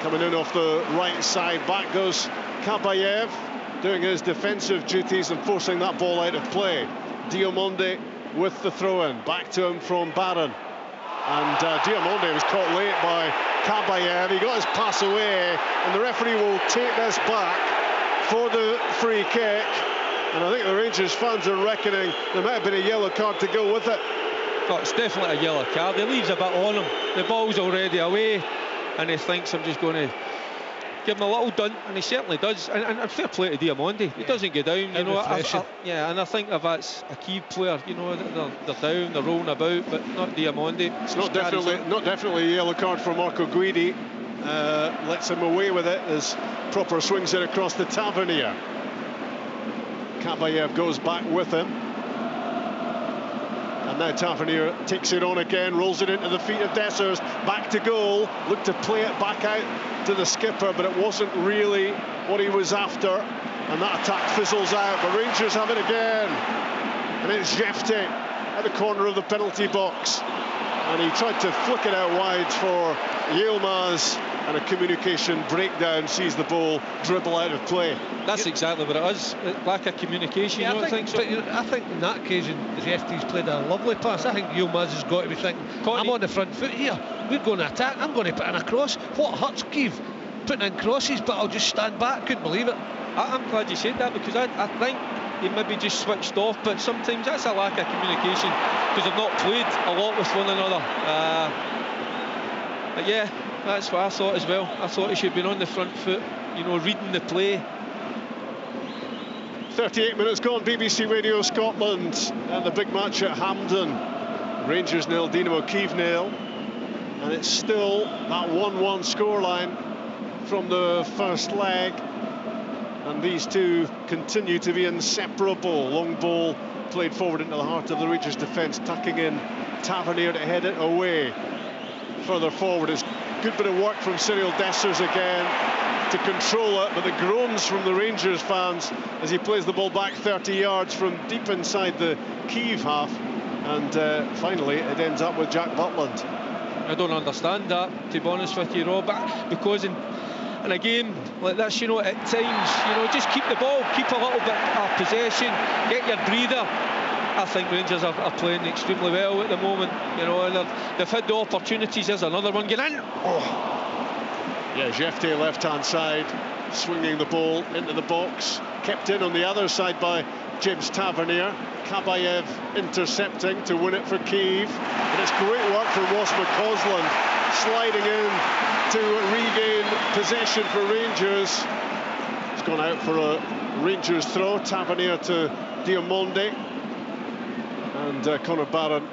Coming in off the right side, back goes Kyiv, doing his defensive duties and forcing that ball out of play. Diamonde with the throw-in, back to him from Barron. And Diamonde was caught late by Kyiv. He got his pass away, and the referee will take this back for the free kick. And I think the Rangers fans are reckoning there might have been a yellow card to go with it. Oh, it's definitely a yellow card. He leaves a bit on him. The ball's already away, and he thinks I'm just going to give him a little dunt, and he certainly does. And fair play to Diamonde. He doesn't go down, you know. And I think if that's a key player, you know, they're down, they're rolling about, but not Diamonde. It's not definitely a yellow card for Marco Guidi. Lets him away with it as Proper swings it across the Tavernier. Kyiv goes back with him. And now Tavernier takes it on again, rolls it into the feet of Dessers, back to goal, looked to play it back out to the skipper, but it wasn't really what he was after, and that attack fizzles out. But Rangers have it again, and it's Jefte at the corner of the penalty box. And he tried to flick it out wide for Yilmaz, and a communication breakdown sees the ball dribble out of play. That's exactly what it is. Lack of communication. Yeah, you know, I think in that occasion the referee's played a lovely pass. I think Yilmaz has got to be thinking, I'm on the front foot here, we're going to attack, I'm going to put in a cross. What hurts Kyiv? Putting in crosses, but I'll just stand back. Couldn't believe it. I'm glad you said that, because I think he maybe just switched off, but sometimes that's a lack of communication because they've not played a lot with one another. But yeah, that's what I thought as well. I thought he should have been on the front foot, you know, reading the play. 38 minutes gone, BBC Radio Scotland, and the big match at Hampden. Rangers 0, Dynamo Kyiv 0, and it's still that 1-1 scoreline from the first leg, and these two continue to be inseparable. Long ball played forward into the heart of the Rangers defence, tucking in Tavernier to head it away. Further forward is a good bit of work from Cyril Dessers again to control it, but the groans from the Rangers fans as he plays the ball back 30 yards from deep inside the Kyiv half, and finally it ends up with Jack Butland. I don't understand that, to be honest with you, Rob, because in a game like this, you know, at times, you know, just keep the ball, keep a little bit of possession, get your breather. I think Rangers are playing extremely well at the moment, you know, and they've had the opportunities. There's another one, get in. Oh. Yeah, Jefte left-hand side, swinging the ball into the box, kept in on the other side by James Tavernier. Kabayev intercepting to win it for Kyiv, and it's great work from Ross McCausland, sliding in to regain possession for Rangers. It's gone out for a Rangers throw. Tavernier to Diamonde, and Conor Barron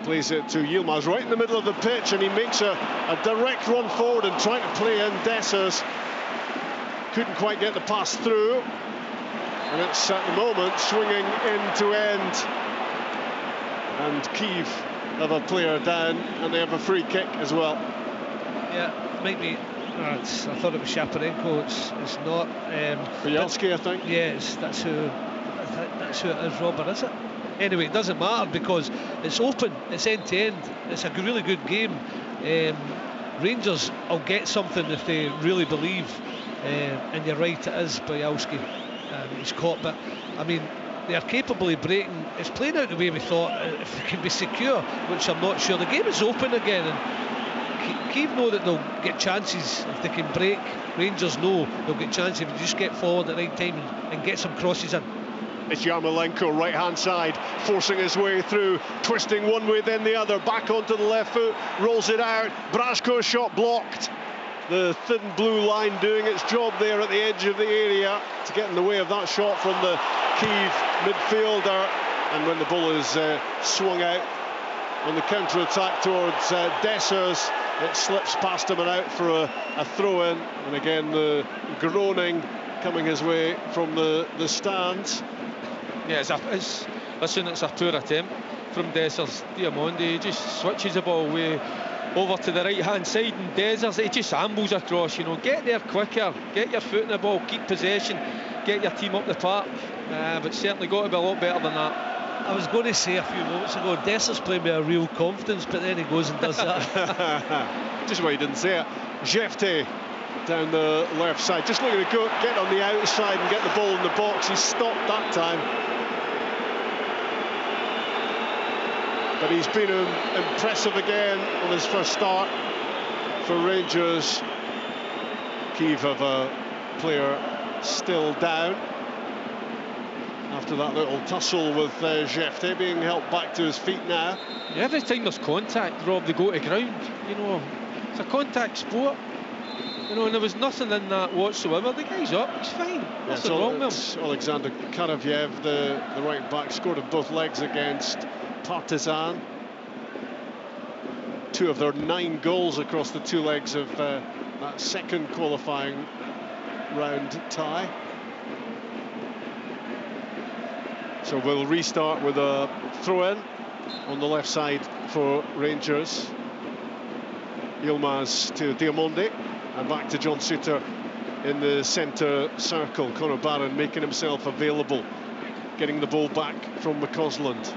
plays it to Yilmaz right in the middle of the pitch, and he makes a direct run forward and trying to play in Dessers. Couldn't quite get the pass through, and it's at the moment swinging end to end, and Kyiv have a player down, and they have a free kick as well. Yeah, might be. I thought it was Shaparenko. It's not. Bielski, I think. Yes, that's who it is, Robert, is it? Anyway, it doesn't matter because it's open, it's end to end, it's a really good game. Rangers will get something if they really believe, and you're right, it is Bielski. He's caught, but I mean, they are capable of breaking. It's playing out the way we thought. If they can be secure, which I'm not sure. The game is open again, and Kyiv know that they'll get chances if they can break. Rangers know they'll get chances if they just get forward at the right time and get some crosses in. It's Yarmolenko, right-hand side, forcing his way through, twisting one way then the other, back onto the left foot, rolls it out. Brashko's shot blocked. The thin blue line doing its job there at the edge of the area to get in the way of that shot from the Kyiv midfielder. And when the ball is swung out on the counter-attack towards Dessers, it slips past him and out for a throw-in. And again, the groaning coming his way from the stands. Yeah, listen, it's a poor attempt from Dessers. Diamonde, he just switches the ball way over to the right-hand side, and Dessers, he just ambles across, you know. Get there quicker, get your foot in the ball, keep possession, get your team up the park, but certainly got to be a lot better than that. I was going to say a few moments ago, Dessers playing with a real confidence, but then he goes and does that. Just why he didn't say it. Jefte down the left side, just looking to get on the outside and get the ball in the box. He stopped that time, but he's been impressive again on his first start for Rangers. Kyiv have a player still down after that little tussle with Jefte, being helped back to his feet now. Yeah, every time there's contact, Rob, they go to ground. You know, it's a contact sport. You know, and there was nothing in that whatsoever. The guy's up, he's fine. Nothing wrong with him. Alexander Karavyev, the right back, scored on both legs against Partizan. 2 of their 9 goals across the 2 legs of that second qualifying round tie. So we'll restart with a throw-in on the left side for Rangers. Yilmaz to Diamonde, and back to John Souttar in the centre circle. Conor Barron making himself available, getting the ball back from McCausland.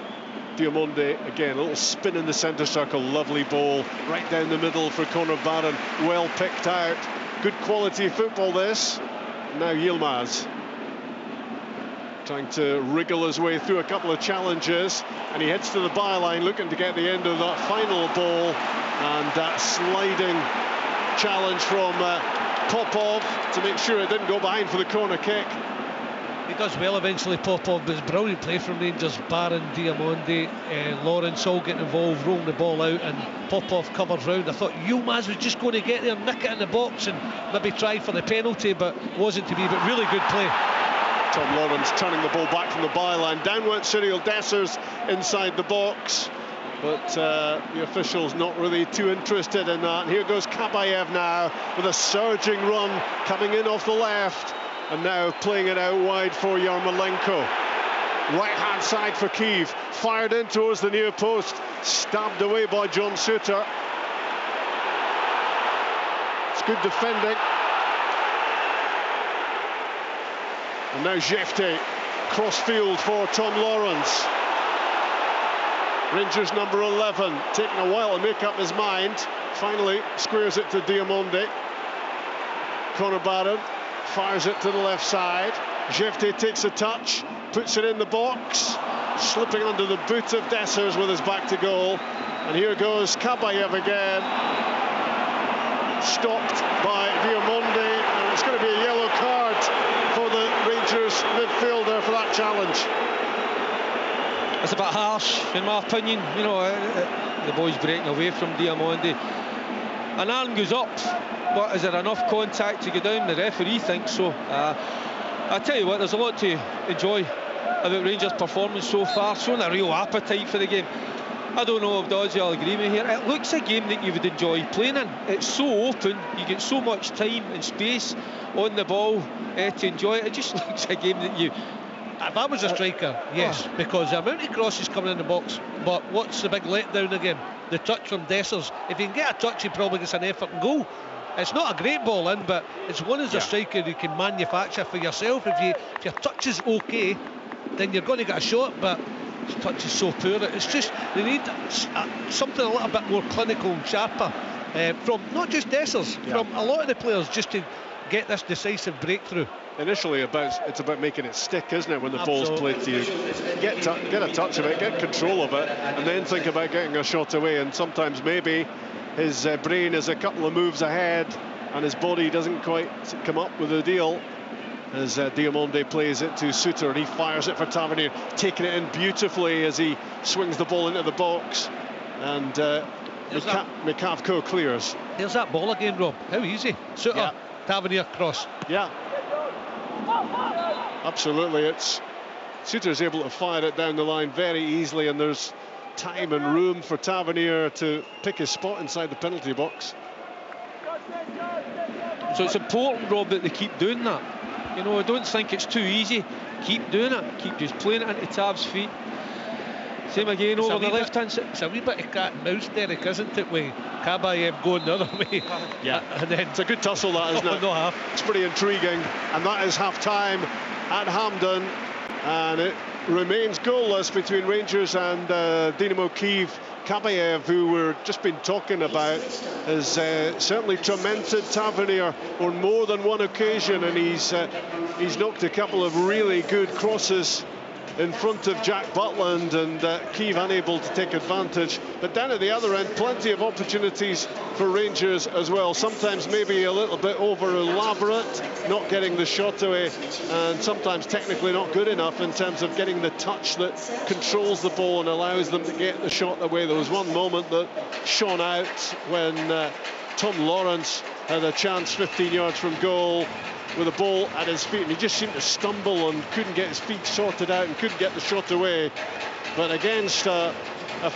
Diamonde again, a little spin in the centre circle, lovely ball right down the middle for Conor Barron, well picked out, good quality football this. Now Yilmaz trying to wriggle his way through a couple of challenges, and he heads to the byline looking to get the end of that final ball, and that sliding challenge from Popov to make sure it didn't go behind for the corner kick. He does well eventually, Popov, but it's brilliant play from Rangers. Barron, Diamonde, Lawrence all getting involved, rolling the ball out, and Popov covers round. I thought Yilmaz was just going to get there, nick it in the box and maybe try for the penalty, but wasn't to be. But really good play. Tom Lawrence turning the ball back from the byline. Down went Cyril Dessers inside the box, but the officials not really too interested in that. And here goes Kabayev now with a surging run coming in off the left, and now playing it out wide for Yarmolenko. Right hand side for Kyiv, fired in towards the near post, stabbed away by John Suter. It's good defending. And now Jefte, cross field for Tom Lawrence. Rangers number 11, taking a while to make up his mind. Finally squares it to Diamonde. Conor Barron fires it to the left side. Jefte takes a touch, puts it in the box, slipping under the boot of Dessers with his back to goal. And here goes Kabayev again, stopped by Diamonde, and it's going to be a yellow card for the Rangers midfielder for that challenge. It's a bit harsh, in my opinion. You know, the boy's breaking away from Diamonde. An arm goes up, but is there enough contact to go down? The referee thinks so. I tell you what, there's a lot to enjoy about Rangers' performance so far, showing a real appetite for the game. I don't know if Dodgy will agree with me here. It looks a game that you would enjoy playing in. It's so open, you get so much time and space on the ball to enjoy it. It just looks a game that you... If I was a striker, yes, because the amount of crosses coming in the box, but what's the big letdown again? The touch from Dessers. If you can get a touch, he probably gets an effort and goal. It's not a great ball in, but it's one as a striker you can manufacture for yourself. If your touch is okay, then you're going to get a shot, but his touch is so poor. It's just, they need something a little bit more clinical and sharper from not just Dessers, from a lot of the players, just to get this decisive breakthrough. Initially, it's about making it stick, isn't it, when the ball's played to you? Get a touch of it, get control of it, and then think about getting a shot away. And sometimes maybe his brain is a couple of moves ahead and his body doesn't quite come up with the deal. As Diamonde plays it to Suter, and he fires it for Tavernier, taking it in beautifully as he swings the ball into the box, and Mikavko clears. There's that ball again, Rob. How easy. Suter, Tavernier cross. Yeah. Absolutely, Suter's able to fire it down the line very easily, and there's time and room for Tavernier to pick his spot inside the penalty box. So it's important, Rob, that they keep doing that. You know, I don't think it's too easy. Keep doing it. Keep just playing it into Tav's feet. Same again over the left hand side. It's a wee bit of cat and mouse, Derek, isn't it, with Kabayev going the other way? Yeah, and then it's a good tussle, that, isn't it? No half. It's pretty intriguing, and that is half-time at Hampden, and it remains goalless between Rangers and Dynamo Kyiv. Kabayev, who we've just been talking about, has certainly tormented Tavernier on more than one occasion, and he's knocked a couple of really good crosses in front of Jack Butland, and Kyiv unable to take advantage. But down at the other end, plenty of opportunities for Rangers as well. Sometimes maybe a little bit over elaborate, not getting the shot away, and sometimes technically not good enough in terms of getting the touch that controls the ball and allows them to get the shot away. There was one moment that shone out when Tom Lawrence had a chance 15 yards from goal with a ball at his feet, and he just seemed to stumble and couldn't get his feet sorted out and couldn't get the shot away. But against a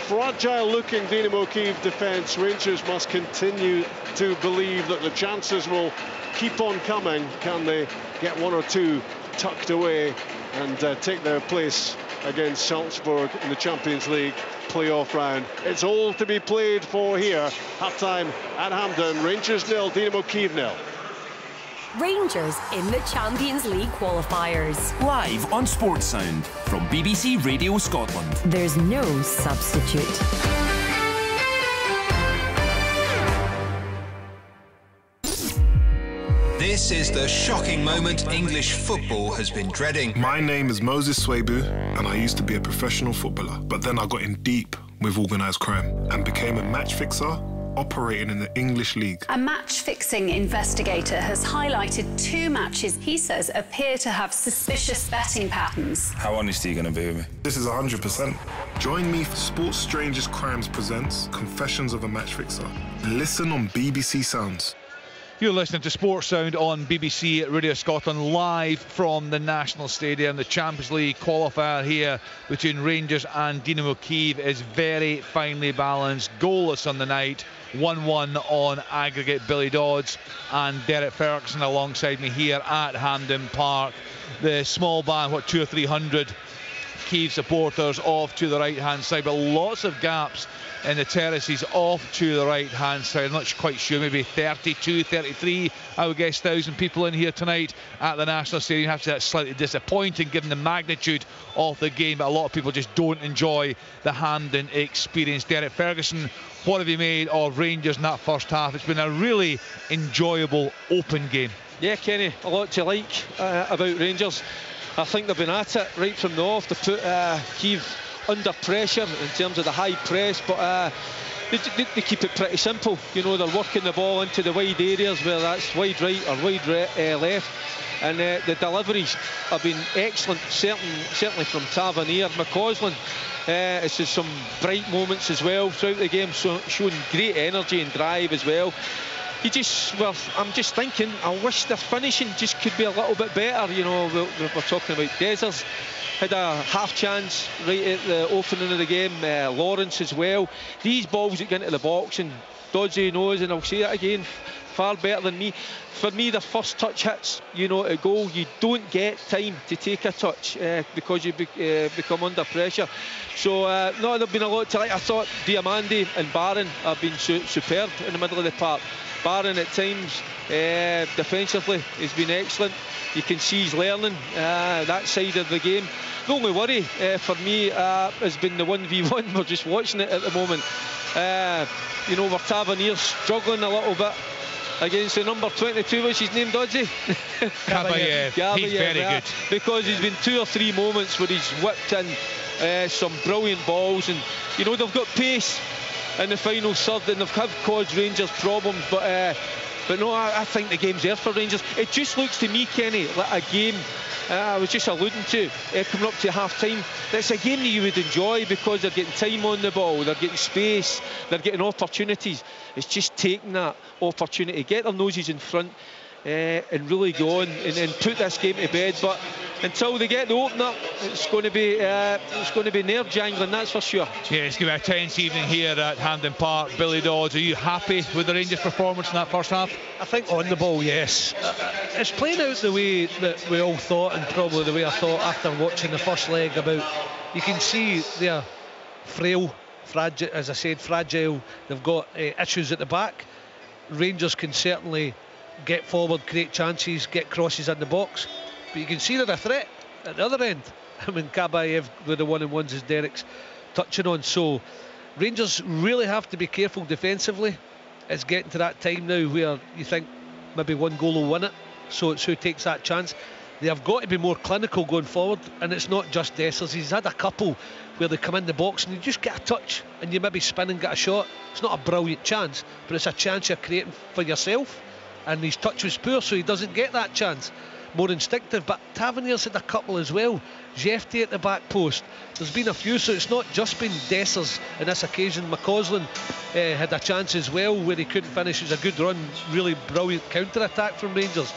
fragile-looking Dynamo Kyiv defence, Rangers must continue to believe that the chances will keep on coming. Can they get one or two tucked away and take their place against Salzburg in the Champions League playoff round? It's all to be played for here. Half-time at Hampden. Rangers 0, Dynamo Kyiv 0. Rangers in the Champions League qualifiers. Live on Sports Sound from BBC Radio Scotland. There's no substitute. This is the shocking moment English football has been dreading. My name is Moses Swabu, and I used to be a professional footballer. But then I got in deep with organised crime and became a match fixer operating in the English League. A match-fixing investigator has highlighted 2 matches he says appear to have suspicious betting patterns. How honest are you going to be with me? This is 100%. Join me for Sports Strangers Crimes presents Confessions of a Match Fixer. Listen on BBC Sounds. You're listening to Sports Sound on BBC Radio Scotland, live from the National Stadium. The Champions League qualifier here between Rangers and Dynamo Kyiv is very finely balanced. Goalless on the night, 1-1 on aggregate. Billy Dodds and Derek Ferguson alongside me here at Hampden Park. The small band, 200 or 300 Kyiv supporters off to the right-hand side, but lots of gaps in the terraces off to the right-hand side. I'm not quite sure, maybe 32, 33, I would guess, 1,000 people in here tonight at the National Stadium. I have to say that's slightly disappointing given the magnitude of the game, but a lot of people just don't enjoy the Hampden experience. Derek Ferguson, what have you made of Rangers in that first half? It's been a really enjoyable, open game. Yeah, Kenny, a lot to like about Rangers. I think they've been at it right from the off. They put Kyiv under pressure in terms of the high press, but they keep it pretty simple. You know, they're working the ball into the wide areas, whether that's wide right or wide left, and the deliveries have been excellent, certainly from Tavernier. McCausland it's just some bright moments as well throughout the game, showing great energy and drive as well. I'm just thinking, I wish the finishing just could be a little bit better. You know, we're talking about Dessers had a half chance right at the opening of the game. Lawrence as well. These balls that get into the box, and Dodgy knows, and I'll say it again, far better than me. For me, the first touch hits, you know, at goal, you don't get time to take a touch because you become under pressure. So no, there've been a lot to like. I thought Diamandi and Barron have been superb in the middle of the park. Barron at times defensively has been excellent. You can see he's learning that side of the game. The only worry for me has been the 1v1. We're just watching it at the moment. You know, where Tavernier's struggling a little bit against the number 22, what's his name, Dodgy? Kabayev. He's very good. Because he's been 2 or 3 moments where he's whipped in some brilliant balls, and you know, they've got pace in the final third, and they've caused Rangers problems, but no, I think the game's there for Rangers. It just looks to me, Kenny, like a game I was just alluding to coming up to half-time. It's a game that you would enjoy because they're getting time on the ball, they're getting space, they're getting opportunities. It's just taking that opportunity, get their noses in front and really go on and put this game to bed. But until they get the opener, it's going to be nerve jangling, that's for sure. Yeah, it's going to be a tense evening here at Hampden Park. Billy Dodds, are you happy with the Rangers' performance in that first half? I think on the ball, yes. It's playing out the way that we all thought, and probably the way I thought after watching the first leg. About, you can see they're frail, fragile, as I said, fragile. They've got issues at the back. Rangers can certainly get forward, create chances, get crosses in the box, but you can see they're a threat at the other end. I mean, Kabayev with the 1-on-1s, as Derek's touching on. So Rangers really have to be careful defensively. It's getting to that time now where you think maybe one goal will win it, so it's who takes that chance. They have got to be more clinical going forward, and it's not just Dessers. He's had a couple where they come in the box and you just get a touch and you maybe spin and get a shot. It's not a brilliant chance, but it's a chance you're creating for yourself, and his touch was poor, so he doesn't get that chance. More instinctive. But Tavernier's had a couple as well. Jefty at the back post. There's been a few, so it's not just been Dessers on this occasion. McCausland had a chance as well where he couldn't finish. It was a good run, really brilliant counter-attack from Rangers.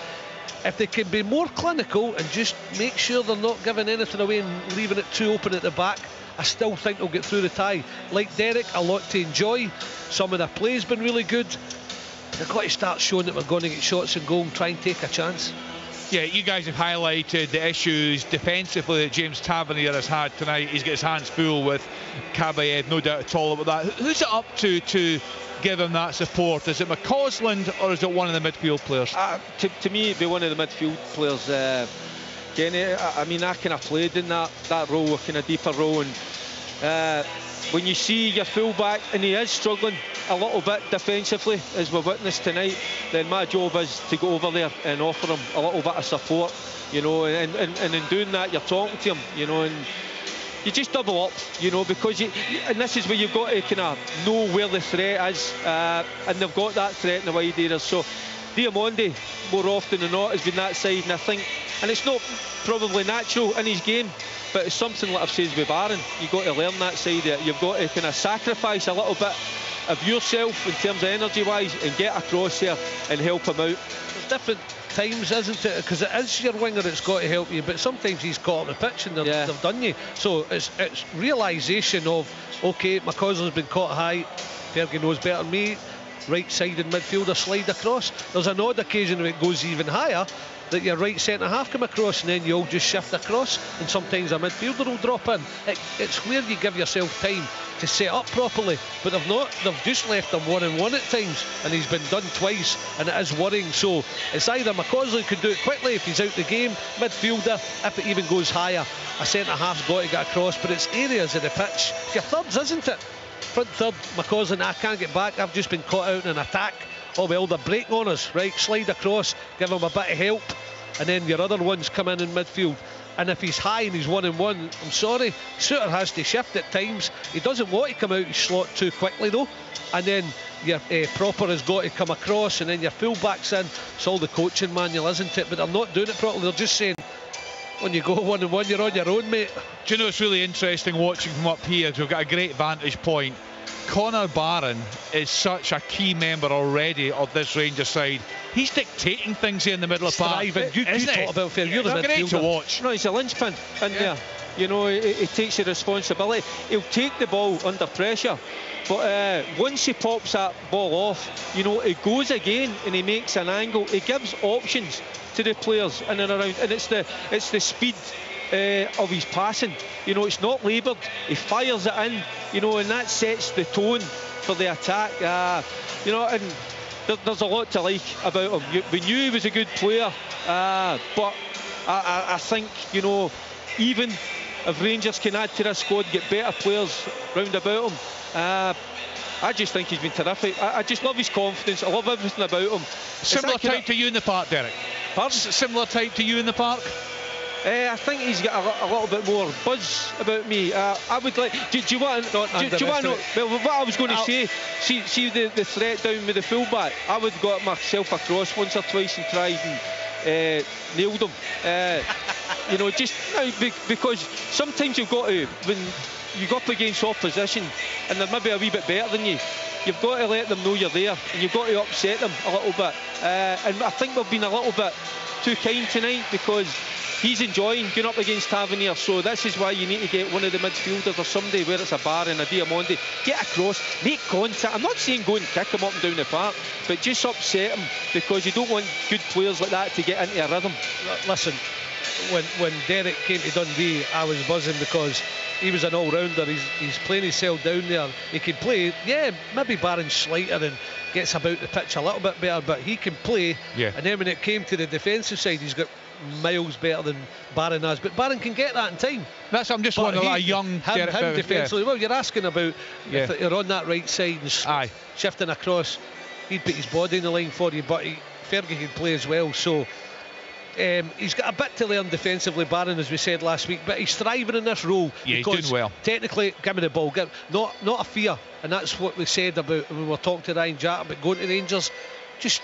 If they can be more clinical and just make sure they're not giving anything away and leaving it too open at the back, I still think they'll get through the tie. Like Derek, a lot to enjoy. Some of their play's been really good. They've got to start showing that we're going to get shots and goal and try and take a chance. Yeah, you guys have highlighted the issues defensively that James Tavernier has had tonight. He's got his hands full with Kabayev, no doubt at all about that. Who's it up to give him that support? Is it McCausland or is it one of the midfield players? To me, it'd be one of the midfield players. Kenny, I mean, I kind of played in that role, a kind of deeper role, and when you see your full-back and he is struggling a little bit defensively, as we've witnessed tonight, then my job is to go over there and offer him a little bit of support, you know, and in doing that, you're talking to him, you know, and you just double up, you know, because and this is where you've got to kind of know where the threat is, and they've got that threat in the wide areas. So Diamonde, more often than not, has been that side, and I think, and it's not probably natural in his game, but it's something like I've said with Barron. You've got to learn that side there. You've got to kind of sacrifice a little bit of yourself in terms of energy-wise and get across there and help him out. There's different times, isn't it? Because it is your winger that's got to help you, but sometimes he's caught on the pitch and they've done you. So it's realisation of, OK, McCausland's been caught high, Fergie knows better than me, right-sided midfielder slide across. There's an odd occasion when it goes even higher, that your right centre-half come across and then you all just shift across, and sometimes a midfielder will drop in. It's where you give yourself time to set up properly, but they've not. They've just left him 1-on-1 at times, and he's been done twice, and it is worrying. So it's either McCausland could do it quickly if he's out the game, midfielder, if it even goes higher, a centre-half's got to get across, but it's areas of the pitch. Your thirds, isn't it? Front third, McCausland, I can't get back, I've just been caught out in an attack. Oh well, they're breaking on us, right? Slide across, give him a bit of help, and then your other ones come in midfield. And if he's high and he's 1-on-1, I'm sorry, Suter has to shift at times. He doesn't want to come out his slot too quickly though. And then your proper has got to come across, and then your full-back's in. It's all the coaching manual, isn't it? But they're not doing it properly. They're just saying, when you go 1-on-1, you're on your own, mate. Do you know, it's really interesting watching from up here, because we've got a great vantage point. Conor Barron is such a key member already of this Rangers side. He's dictating things here in the middle of the park. You talk about fair. You're the midfielder. Great to watch. No, he's a linchpin in there. You know, he takes the responsibility. He'll take the ball under pressure, but once he pops that ball off, you know, it goes again and he makes an angle. He gives options to the players in and around, and it's the speed of his passing. You know, it's not laboured. He fires it in, you know, and that sets the tone for the attack. You know, and there's a lot to like about him. We knew he was a good player, but I think, you know, even if Rangers can add to this squad, get better players round about him, I just think he's been terrific. I just love his confidence. I love everything about him. Similar type to you in the park, Derek? Pardon? Similar type to you in the park? I think he's got a little bit more buzz about me. I would like. Do you want to know? Well, what I was going to say. See the threat down with the fullback. I would got myself across once or twice and tried and nailed him. You know, just because sometimes you've got to, when you go up against opposition and they're maybe a wee bit better than you, you've got to let them know you're there, and you've got to upset them a little bit. And I think we've been a little bit too kind tonight, because he's enjoying going up against Tavernier. So this is why you need to get one of the midfielders or somebody, where it's a Barron, a Diamonde, get across, make contact. I'm not saying go and kick him up and down the park, but just upset him, because you don't want good players like that to get into a rhythm. Listen, when Derek came to Dundee, I was buzzing, because he was an all-rounder. He's playing himself down there. He can play, maybe Barron's slighter and gets about the pitch a little bit better, but he can play. Yeah. And then when it came to the defensive side, he's got miles better than Barron has, but Barron can get that in time. I'm just wondering, a young him defensively. Well, you're asking about if you're on that right side and shifting across, he'd put his body in the line for you, but Fergie could play as well. So he's got a bit to learn defensively, Barron, as we said last week, but he's thriving in this role. Yeah, he's doing well. Technically, give me the ball, not a fear, and that's what we said about when we were talking to Ryan Jack about going to Rangers. Just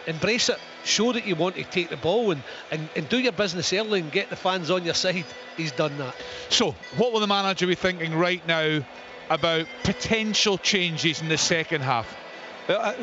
embrace it, show that you want to take the ball and do your business early and get the fans on your side. He's done that. So what will the manager be thinking right now about potential changes in the second half? Well,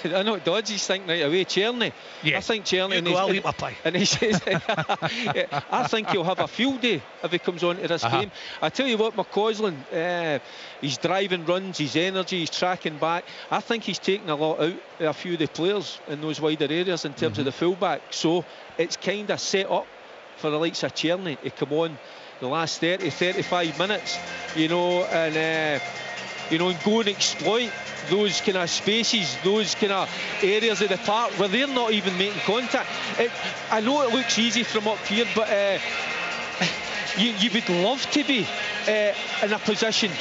I know Dodgy's thinking right away. Czerny. Yes. I think Czerny. I'll eat my pie. And he says, I think he'll have a field day if he comes on to this game. I tell you what, McCausland, he's driving runs, his energy, he's tracking back. I think he's taking a lot out of a few of the players in those wider areas in terms of the fullback. So it's kind of set up for the likes of Czerny to come on the last 30, 35 minutes, you know, and you know, and go and exploit those kind of spaces, those kind of areas of the park where they're not even making contact. I know it looks easy from up here, but you would love to be in a position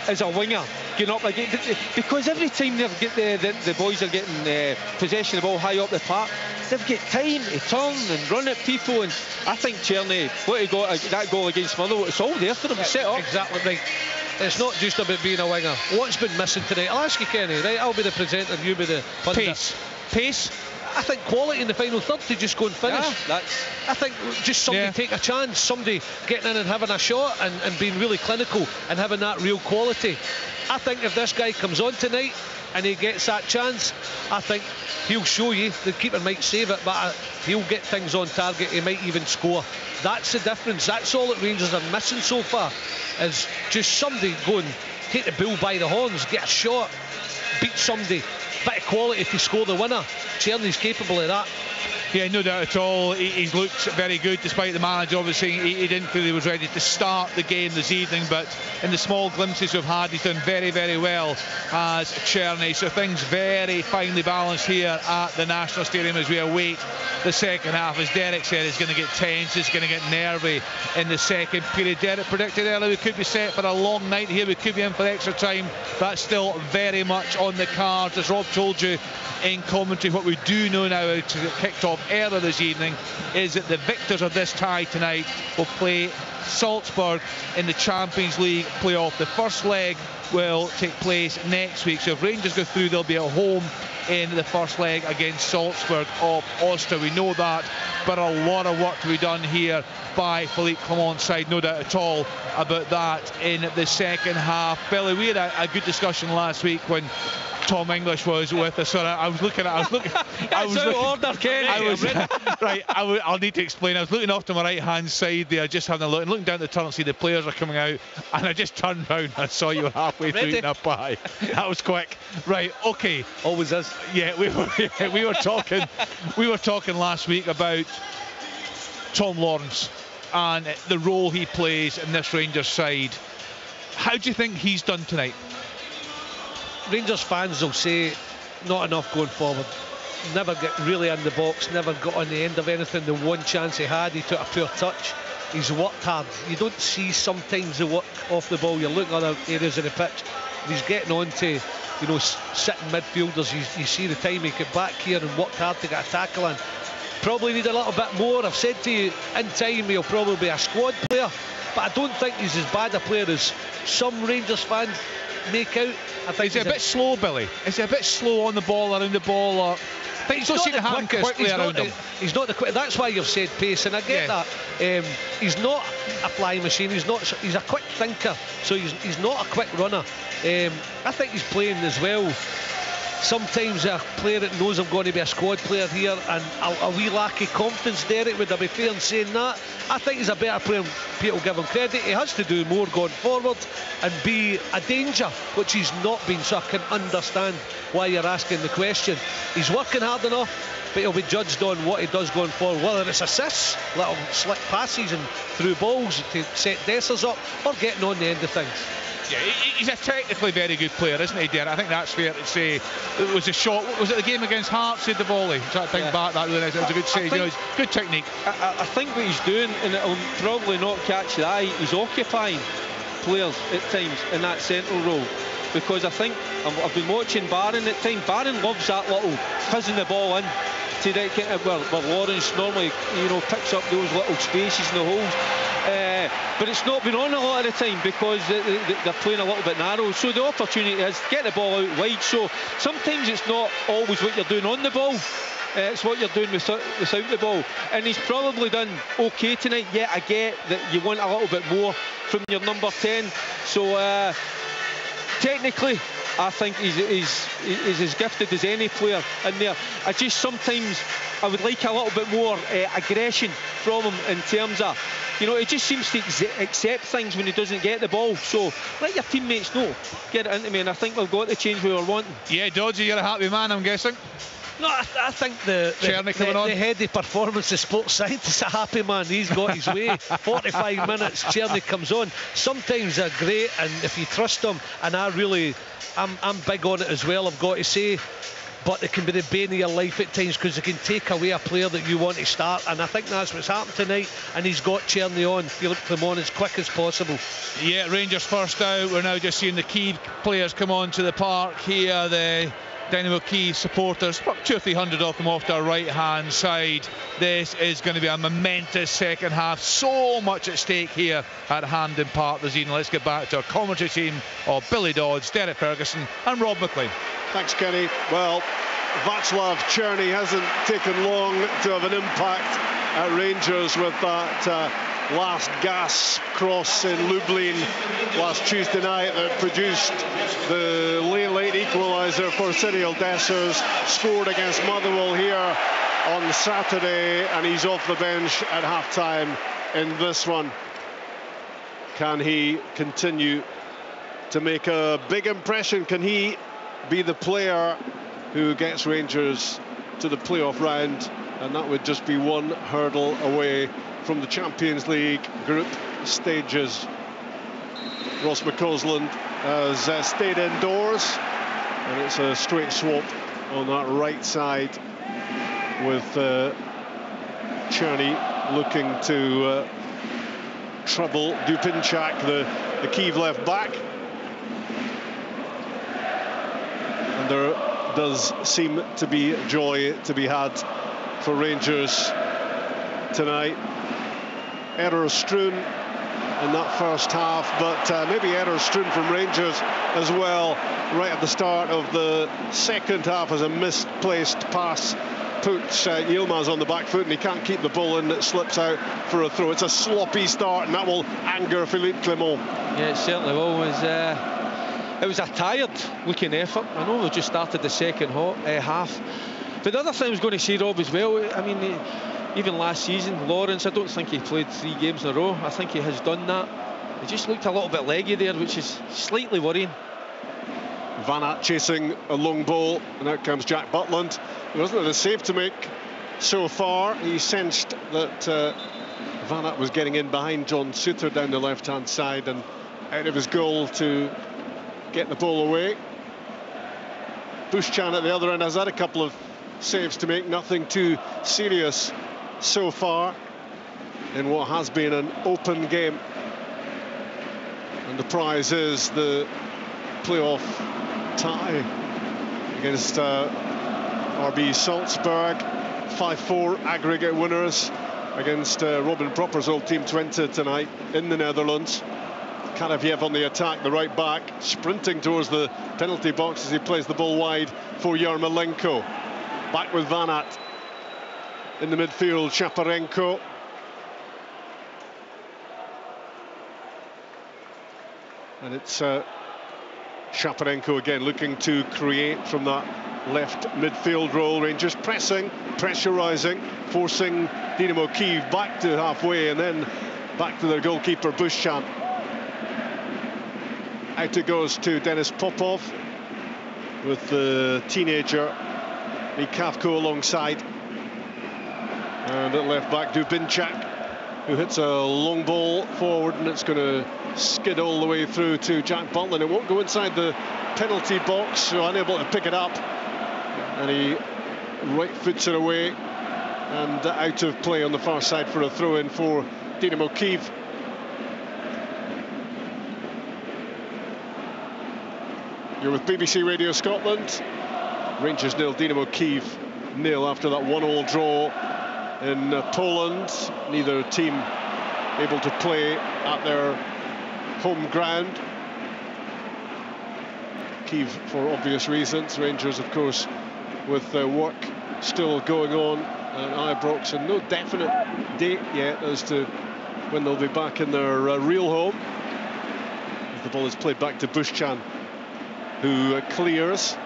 as a winger, getting up again, because every time the boys are getting possession of the ball high up the park, they've got time to turn and run at people. And I think Czerny, what he got that goal against Motherwell, it's all there for him. Set up. Exactly right. It's not just about being a winger. What's been missing tonight? I'll ask you, Kenny, right? I'll be the presenter and you be the pundit. Pace. I think quality in the final third to just go and finish. Yeah, I think just somebody take a chance, somebody getting in and having a shot and being really clinical and having that real quality. I think if this guy comes on tonight and he gets that chance, I think he'll show you. The keeper might save it, but he'll get things on target. He might even score. That's the difference. That's all that Rangers are missing so far, is just somebody go and take the bull by the horns, get a shot, beat somebody, bit of quality to score the winner. Czerny's capable of that. Yeah, no doubt at all. He's looked very good, despite the manager obviously he didn't feel he was ready to start the game this evening, but in the small glimpses we've had, he's done very, very well as Czerny. So things very finely balanced here at the National Stadium as we await the second half. As Derek said, it's going to get tense, it's going to get nervy in the second period. Derek predicted earlier we could be set for a long night here, we could be in for extra time. That's still very much on the cards. As Rob told you in commentary, what we do know now, to get kicked off earlier this evening, is that the victors of this tie tonight will play Salzburg in the Champions League playoff. The first leg will take place next week, so if Rangers go through, they'll be at home in the first leg against Salzburg of Austria. We know that, but a lot of work to be done here by Philippe Clement's side, no doubt at all about that in the second half. Billy, we had a good discussion last week when Tom English was with us. So I'll need to explain. I was looking off to my right hand side there, just having a look and looking down the tunnel, see the players are coming out, and I just turned round and I saw you were halfway through eating a pie. That was quick. Right, okay. Always is. Yeah, we were talking last week about Tom Lawrence and the role he plays in this Rangers side. How do you think he's done tonight? Rangers fans will say not enough going forward. Never get really in the box, never got on the end of anything. The one chance he had, he took a poor touch. He's worked hard. You don't see sometimes the work off the ball. You're looking at other areas of the pitch. He's getting on to, you know, sitting midfielders. You see the time he got back here and worked hard to get a tackle in. Probably need a little bit more. I've said to you, in time he'll probably be a squad player, but I don't think he's as bad a player as some Rangers fans make out. I think he's a bit slow, Billy. Is he a bit slow on the ball, around the ball? Or I think he's not the quickest. He's not the quick. That's why you've said pace, and I get that. He's not a flying machine. He's a quick thinker, so he's not a quick runner. I think he's playing as well. Sometimes a player that knows I'm going to be a squad player here, and a wee lack of confidence. Derek, would I be fair in saying that? I think he's a better player. People give him credit. He has to do more going forward and be a danger, which he's not been. So I can understand why you're asking the question. He's working hard enough, but he'll be judged on what he does going forward, whether it's assists, little slick passes and through balls to set Dessers up, or getting on the end of things. Yeah, he's a technically very good player, isn't he, Derek? I think that's fair to say. It was a shot. Was it the game against Hearts? He had the volley. Trying to think back, that really nice. It was a good save. You know, it's good technique. I think what he's doing, and it'll probably not catch the eye, he's occupying players at times in that central role. Because I think I've been watching Barron at times. Barron loves that little fizzing the ball in to where Lawrence normally, you know, picks up those little spaces in the holes. But it's not been on a lot of the time because they're playing a little bit narrow. So the opportunity is to get the ball out wide. So sometimes it's not always what you're doing on the ball. It's what you're doing without the ball. And he's probably done okay tonight. Yeah, I get that you want a little bit more from your number 10. So technically, I think he's as gifted as any player in there. Sometimes I would like a little bit more aggression from him in terms of, you know, he just seems to accept things when he doesn't get the ball. So let your teammates know, get it into me, and I think we've got the change we were wanting. Yeah, Dodgy, you're a happy man, I'm guessing. No, I think the heady performance, the sports scientist, a happy man. He's got his way. 45 minutes, Czerny comes on. Sometimes they're great, and if you trust them, and I'm big on it as well, I've got to say. But it can be the bane of your life at times, because it can take away a player that you want to start, and I think that's what's happened tonight. And he's got Czerny on. He looked them on as quick as possible. Yeah, Rangers first out. We're now just seeing the Kyiv players come on to the park here. The Dynamo Kyiv supporters, about 200 or 300 of them off their right hand side. This is going to be a momentous second half. So much at stake here at Hampden Park this evening. Let's get back to our commentary team of Billy Dodds, Derek Ferguson and Rob McLean. Thanks, Kenny. Well, Václav Czerny hasn't taken long to have an impact at Rangers with that last gasp cross in Lublin last Tuesday night that produced the late equaliser for Cyril Dessers. Scored against Motherwell here on Saturday, and he's off the bench at half-time in this one. Can he continue to make a big impression? Can he be the player who gets Rangers to the playoff round? And that would just be one hurdle away from the Champions League group stages. Ross McCausland has stayed indoors, and it's a straight swap on that right side with Czerny looking to trouble Dupinchak, the Kyiv left back. And there does seem to be joy to be had for Rangers tonight. Errors strewn in that first half, but maybe errors strewn from Rangers as well right at the start of the second half, as a misplaced pass puts Yilmaz on the back foot, and he can't keep the ball in. It slips out for a throw. It's a sloppy start, and that will anger Philippe Clement. Yeah, it certainly will. It was a tired-looking effort. I know we've just started the second half. But the other thing I was going to say, Rob, as well, I mean, even last season, Lawrence, I don't think he played 3 games in a row. I think he has done that. He just looked a little bit leggy there, which is slightly worrying. Van Aert chasing a long ball, and out comes Jack Butland. He wasn't had a save to make so far. He sensed that Van Aert was getting in behind John Souttar down the left-hand side, and out of his goal to get the ball away. Bushchan at the other end has had a couple of saves to make, nothing too serious so far in what has been an open game. And the prize is the playoff tie against RB Salzburg. 5-4 aggregate winners against Robin Propper's old team Twente tonight in the Netherlands. Kanaviev on the attack, the right back, sprinting towards the penalty box as he plays the ball wide for Yarmolenko. Back with Van Aert in the midfield, Shaparenko. And it's Shaparenko again looking to create from that left midfield role. Rangers pressing, pressurising, forcing Dynamo Kyiv back to halfway, and then back to their goalkeeper Bushchan. Out it goes to Denis Popov with the teenager Mikavko alongside, and at left back Dubinchak, who hits a long ball forward, and it's going to skid all the way through to Jack Butland. It won't go inside the penalty box, so unable to pick it up, and he right foots it away and out of play on the far side for a throw-in for Dynamo Kyiv. You're with BBC Radio Scotland. Rangers 0, Dynamo Kyiv 0 after that 1-1 draw in Poland. Neither team able to play at their home ground. Kyiv for obvious reasons. Rangers, of course, with work still going on at Ibrox, and no definite date yet as to when they'll be back in their real home. As the ball is played back to Bushchan, who clears,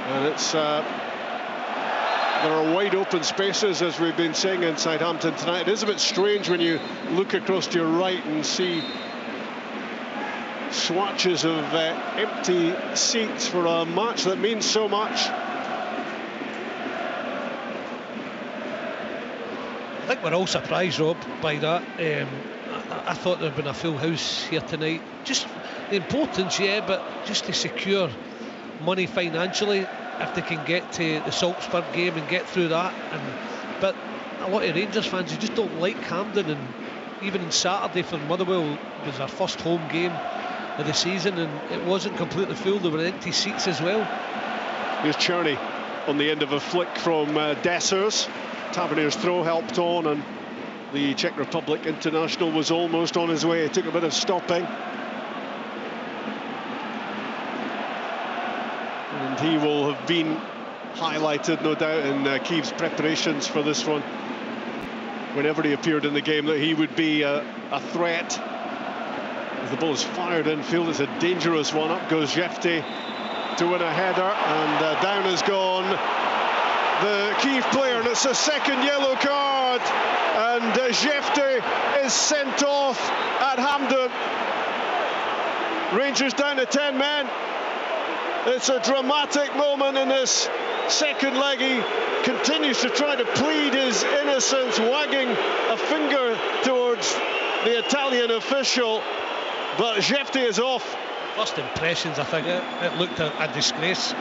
and it's there are wide open spaces, as we've been saying, inside Hampden tonight. It is a bit strange when you look across to your right and see swatches of empty seats for a match that means so much I think we're all surprised, Rob, by that. I thought there'd been a full house here tonight. Just the importance, yeah, but just to secure money financially, if they can get to the Salzburg game and get through that. But a lot of Rangers fans, who just don't like Hampden, and even on Saturday for Motherwell, it was our first home game of the season, and it wasn't completely full. There were empty seats as well. Here's Czerny on the end of a flick from Dessers. Tavernier's throw helped on, and the Czech Republic international was almost on his way. It took a bit of stopping. And he will have been highlighted, no doubt, in Kyiv's preparations for this one. Whenever he appeared in the game, that he would be a threat. As the ball is fired infield, it's a dangerous one. Up goes Jefte to win a header, and down has gone the Kyiv player, and it's a second yellow card, and Jefte is sent off at Hampden. Rangers down to 10 men. It's a dramatic moment in this second leg. He continues to try to plead his innocence, wagging a finger towards the Italian official, but Jefte is off. First impressions, I think it looked a disgrace.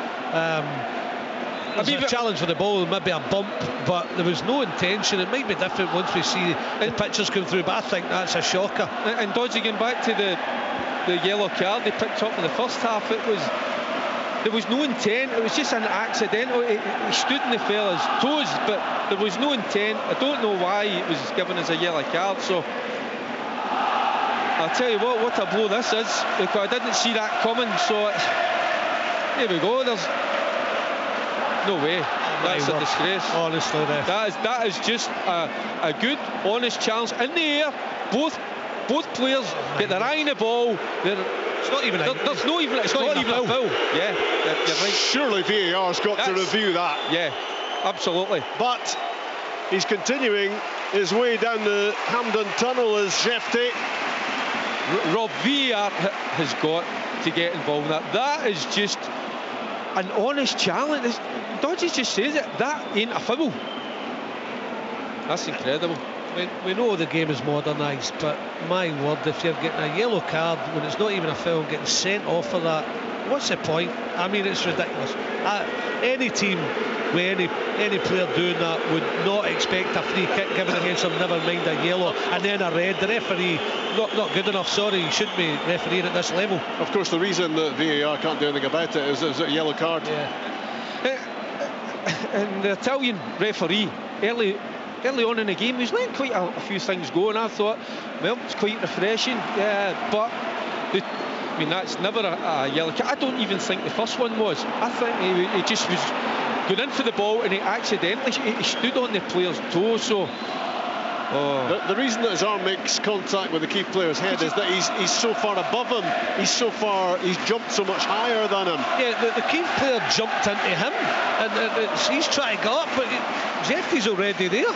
It was a challenge for the ball, maybe a bump, but there was no intention. It might be different once we see the pictures come through, but I think that's a shocker. And Dodgy, going back to the yellow card they picked up in the first half, there was no intent. It was just an accidental. He stood in the fella's toes, but there was no intent. I don't know why it was given as a yellow card. So I'll tell you what a blow this is, because I didn't see that coming. So here we go. There's no way. That's a disgrace. Honestly, that is just a good, honest challenge in the air. Both players get their eye on the ball. It's not even a foul. Yeah, you're right. Surely VAR's got to review that. Yeah, absolutely. But he's continuing his way down the Hampden tunnel as Jefte. Rob, VAR has got to get involved in that. That is just an honest challenge. Dodgy just says it. That ain't a foul. That's incredible. We know the game is modernised, but my word, if you're getting a yellow card when it's not even a foul, getting sent off for that, what's the point? I mean, it's ridiculous. Any team with any player doing that would not expect a free kick given against them, never mind a yellow, and then a red. The referee, not good enough, sorry, he shouldn't be refereeing at this level. Of course, the reason that VAR can't do anything about it is a yellow card. Yeah. And the Italian referee, early on in the game, he was letting quite a few things go, and I thought, well, it's quite refreshing. But I mean, that's never a yellow card. I don't even think the first one was. I think he just was going in for the ball, and he accidentally he stood on the player's toe. So the reason that his arm makes contact with the Kyiv player's head is that he's so far above him. He's jumped so much higher than him. Yeah, the Kyiv player jumped into him, and he's trying to go up, but Jefte's already there,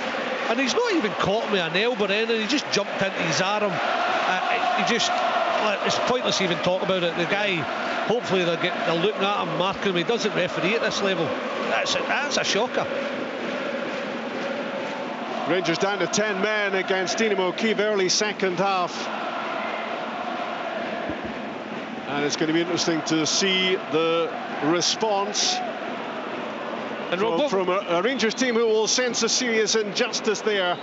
and he's not even caught with an elbow or anything. He just jumped into his arm. It's pointless even talk about it. The guy, hopefully they're looking at him, marking him. He doesn't referee at this level. That's a shocker. Rangers down to 10 men against Dynamo Kyiv, early second half. And it's going to be interesting to see the response from a Rangers team who will sense a serious injustice there.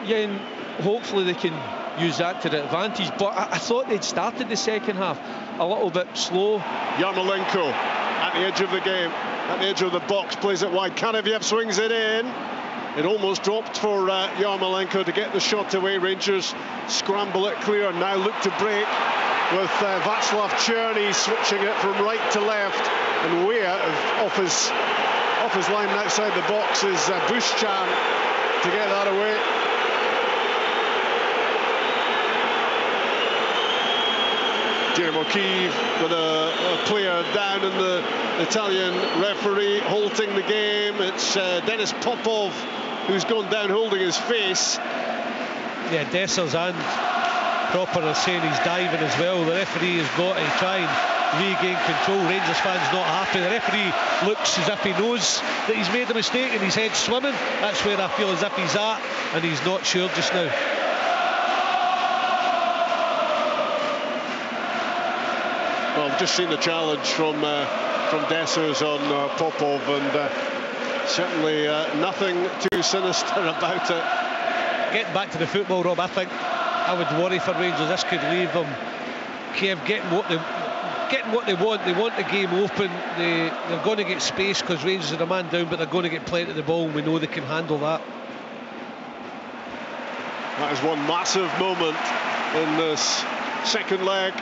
Yeah, and hopefully they can use that to their advantage. But I thought they'd started the second half a little bit slow. Yarmolenko at the edge of the game, at the edge of the box, plays it wide. Kanevyev swings it in. It almost dropped for Yarmolenko to get the shot away. Rangers scramble it clear, now look to break with Václav Czerny switching it from right to left, and way out off his line outside the box is Bushchan to get that away. Dynamo Kyiv with a player down, and the Italian referee halting the game. It's Denis Popov who's gone down holding his face. Yeah, Dessers and Proper are saying he's diving as well. The referee has got to try and regain control. Rangers fans not happy. The referee looks as if he knows that he's made a mistake and his head's swimming. That's where I feel as if he's at, and he's not sure just now. Well, I've just seen the challenge from Dessers on Popov, and certainly nothing too sinister about it. Getting back to the football, Rob, I think I would worry for Rangers. This could leave them, Kyiv, getting what they want. They want the game open. They're going to get space because Rangers are a man down, but they're going to get plenty of the ball, and we know they can handle that. That is one massive moment in this second leg.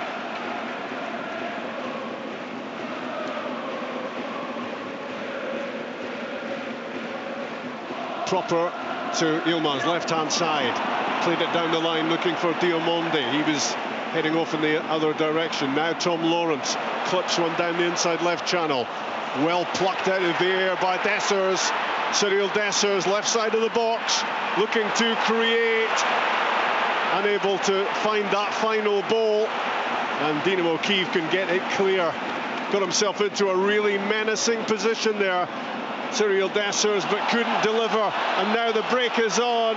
Proper to Yilmaz, left-hand side. Played it down the line, looking for Diomande. He was heading off in the other direction. Now Tom Lawrence clips one down the inside left channel. Well plucked out of the air by Dessers. Cyril Dessers, left side of the box, looking to create. Unable to find that final ball. And Dynamo Kyiv can get it clear. Got himself into a really menacing position there, Cyril Dessers, but couldn't deliver. And now the break is on.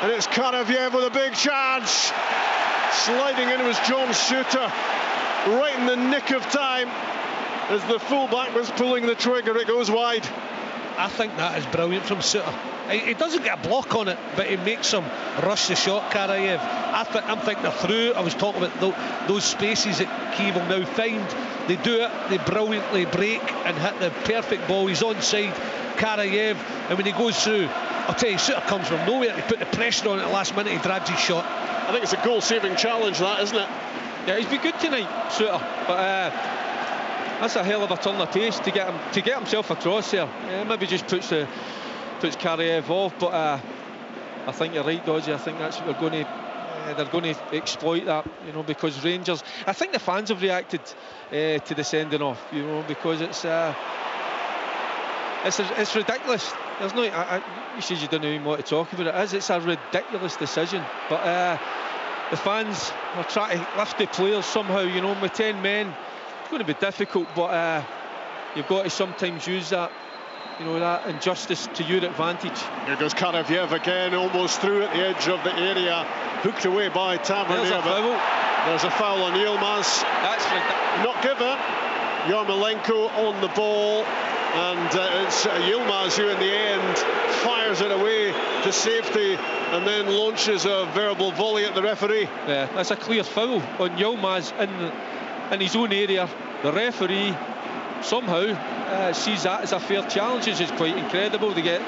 And it's Kareviev with a big chance. Sliding in was John Suter, right in the nick of time. As the fullback was pulling the trigger, it goes wide. I think that is brilliant from Suter. He doesn't get a block on it, but he makes him rush the shot, Karayev. I'm thinking they're through. I was talking about those spaces that Kyiv will now find. They do it, they brilliantly break and hit the perfect ball. He's onside, Karayev, and when he goes through, I'll tell you, Suter comes from nowhere. He put the pressure on at the last minute, he drives his shot. I think it's a goal-saving challenge, that, isn't it? Yeah, he's been good tonight, Suter, but that's a hell of a turn of pace to get himself across there. Maybe just puts Karayev off, but I think you're right, Dodgy. I think that's what they're going to exploit that, you know, because Rangers, I think the fans have reacted to the sending off, you know, because it's ridiculous. There's no, you said you don't even want to talk about it. It's a ridiculous decision, but the fans are trying to lift the players somehow, you know. With 10 men, it's going to be difficult, but you've got to sometimes use that, you know, that injustice to your advantage. Here goes Kareviev again, almost through at the edge of the area, hooked away by Tavernier. There's a foul on Yilmaz. That's not given. Yarmolenko on the ball, and it's Yilmaz who in the end fires it away to safety and then launches a verbal volley at the referee. Yeah, that's a clear foul on Yilmaz in his own area. The referee somehow sees that as a fair challenge. It's just quite incredible. They get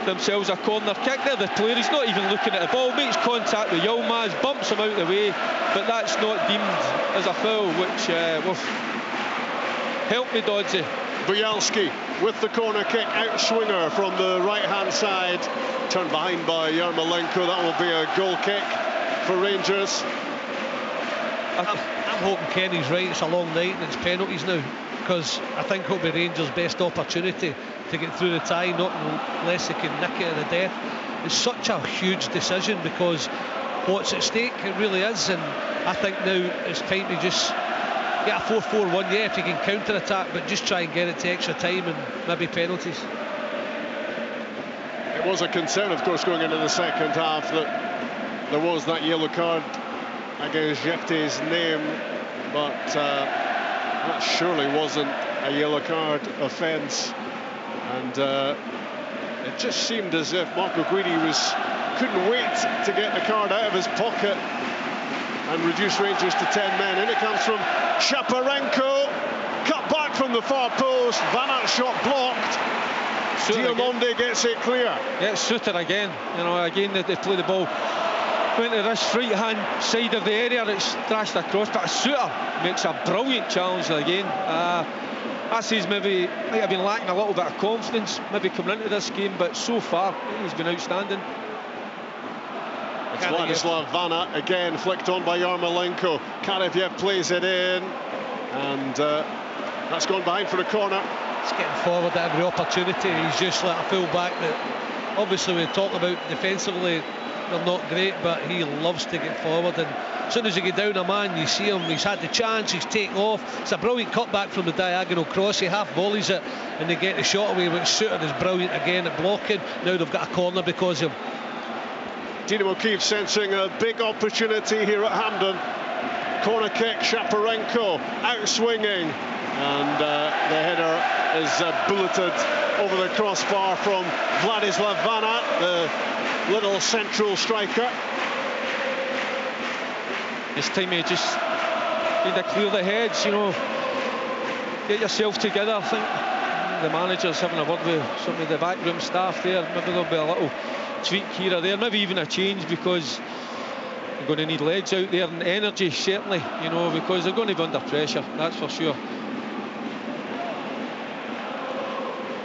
themselves a corner kick there. The player, he's not even looking at the ball, makes contact with Yilmaz, bumps him out of the way, but that's not deemed as a foul, which will help me, Dodgy. Bujalski with the corner kick, out swinger from the right-hand side, turned behind by Yarmolenko. That will be a goal kick for Rangers. I'm hoping Kenny's right. It's a long night and it's penalties now, because I think it'll be Rangers' best opportunity to get through the tie, not unless they can nick it to the death. It's such a huge decision because what's at stake, it really is, and I think now it's time to just get a 4-4-1, yeah, if you can counter-attack, but just try and get it to extra time and maybe penalties. It was a concern, of course, going into the second half that there was that yellow card against Jefte's name, but that surely wasn't a yellow card offence, and it just seemed as if Marco Guidi couldn't wait to get the card out of his pocket and reduce Rangers to 10 men. In it comes from Shaparenko, cut back from the far post, Van Aert shot blocked. Diomande gets it clear. Yeah, it's Suter again. You know, again they play the ball. Went to this right-hand side of the area, it's thrashed across, but Suter makes a brilliant challenge again. I says maybe might have been lacking a little bit of confidence, maybe coming into this game, but so far he's been outstanding. It's Vladislav Van Aert again, flicked on by Yarmolenko. Kareviev plays it in, and that's gone behind for a corner. He's getting forward at every opportunity. He's just like a full back that, obviously, we talk about defensively, they're not great, but he loves to get forward, and as soon as you get down a man, you see him, he's had the chance, he's taken off. It's a brilliant cutback from the diagonal cross. He half volleys it and they get the shot away, which Suter is brilliant again at blocking. Now they've got a corner because of him. Dynamo Kyiv sensing a big opportunity here at Hampden. Corner kick, Shaparenko out swinging, and the header is bulleted over the crossbar from Vladislav Vanat, the little central striker. It's time you just need to clear the heads, you know, get yourself together. I think the manager's having a word with some of the backroom staff there. Maybe there'll be a little tweak here or there, maybe even a change, because they're going to need legs out there and energy, certainly, you know, because they're going to be under pressure, that's for sure.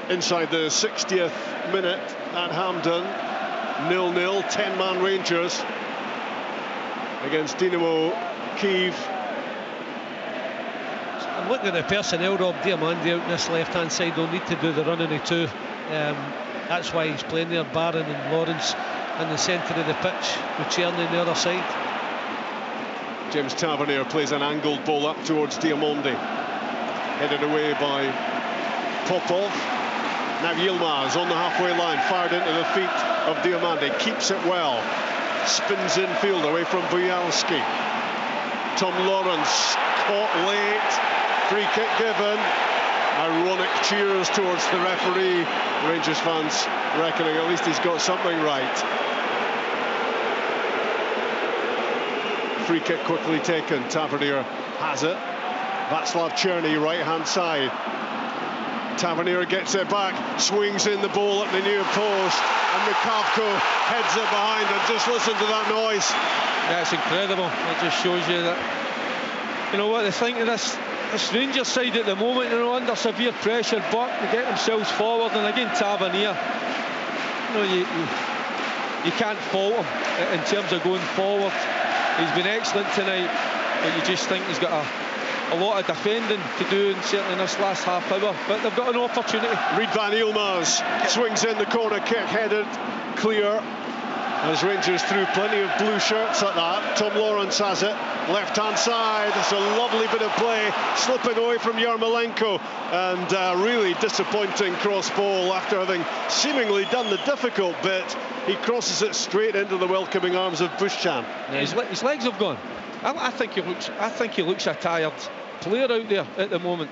Inside the 60th minute at Hampden, 0-0, 10-man Rangers against Dynamo Kyiv. I'm looking at the personnel. Rob Diamandi out on this left-hand side will need to do the running of two. That's why he's playing there. Barron and Lawrence in the centre of the pitch, with Czerny on the other side. James Tavernier plays an angled ball up towards Diamandi, headed away by Popov. Now Yilmaz on the halfway line, fired into the feet of Diamandi, keeps it well, spins infield away from Bujalski. Tom Lawrence caught late, free kick given. Ironic cheers towards the referee. Rangers fans reckoning at least he's got something right. Free kick quickly taken. Tavernier has it. Václav Černý, right hand side. Tavernier gets it back, swings in the ball at the near post, and Mikavko heads it behind, and just listen to that noise. Yeah, it's incredible. It just shows you that, you know what they think of this Rangers side at the moment, you know, under severe pressure, but they get themselves forward. And again, Tavernier, you know, you can't fault him in terms of going forward. He's been excellent tonight, but you just think he's got a lot of defending to do, and certainly in this last half hour, but they've got an opportunity. Reid van Yilmaz swings in the corner kick, headed clear, as Rangers threw plenty of blue shirts at that. Tom Lawrence has it, left hand side. It's a lovely bit of play, slipping away from Yarmolenko, and really disappointing cross ball after having seemingly done the difficult bit. He crosses it straight into the welcoming arms of Bushchan. Yeah, his legs have gone. I think he looks a tired player out there at the moment,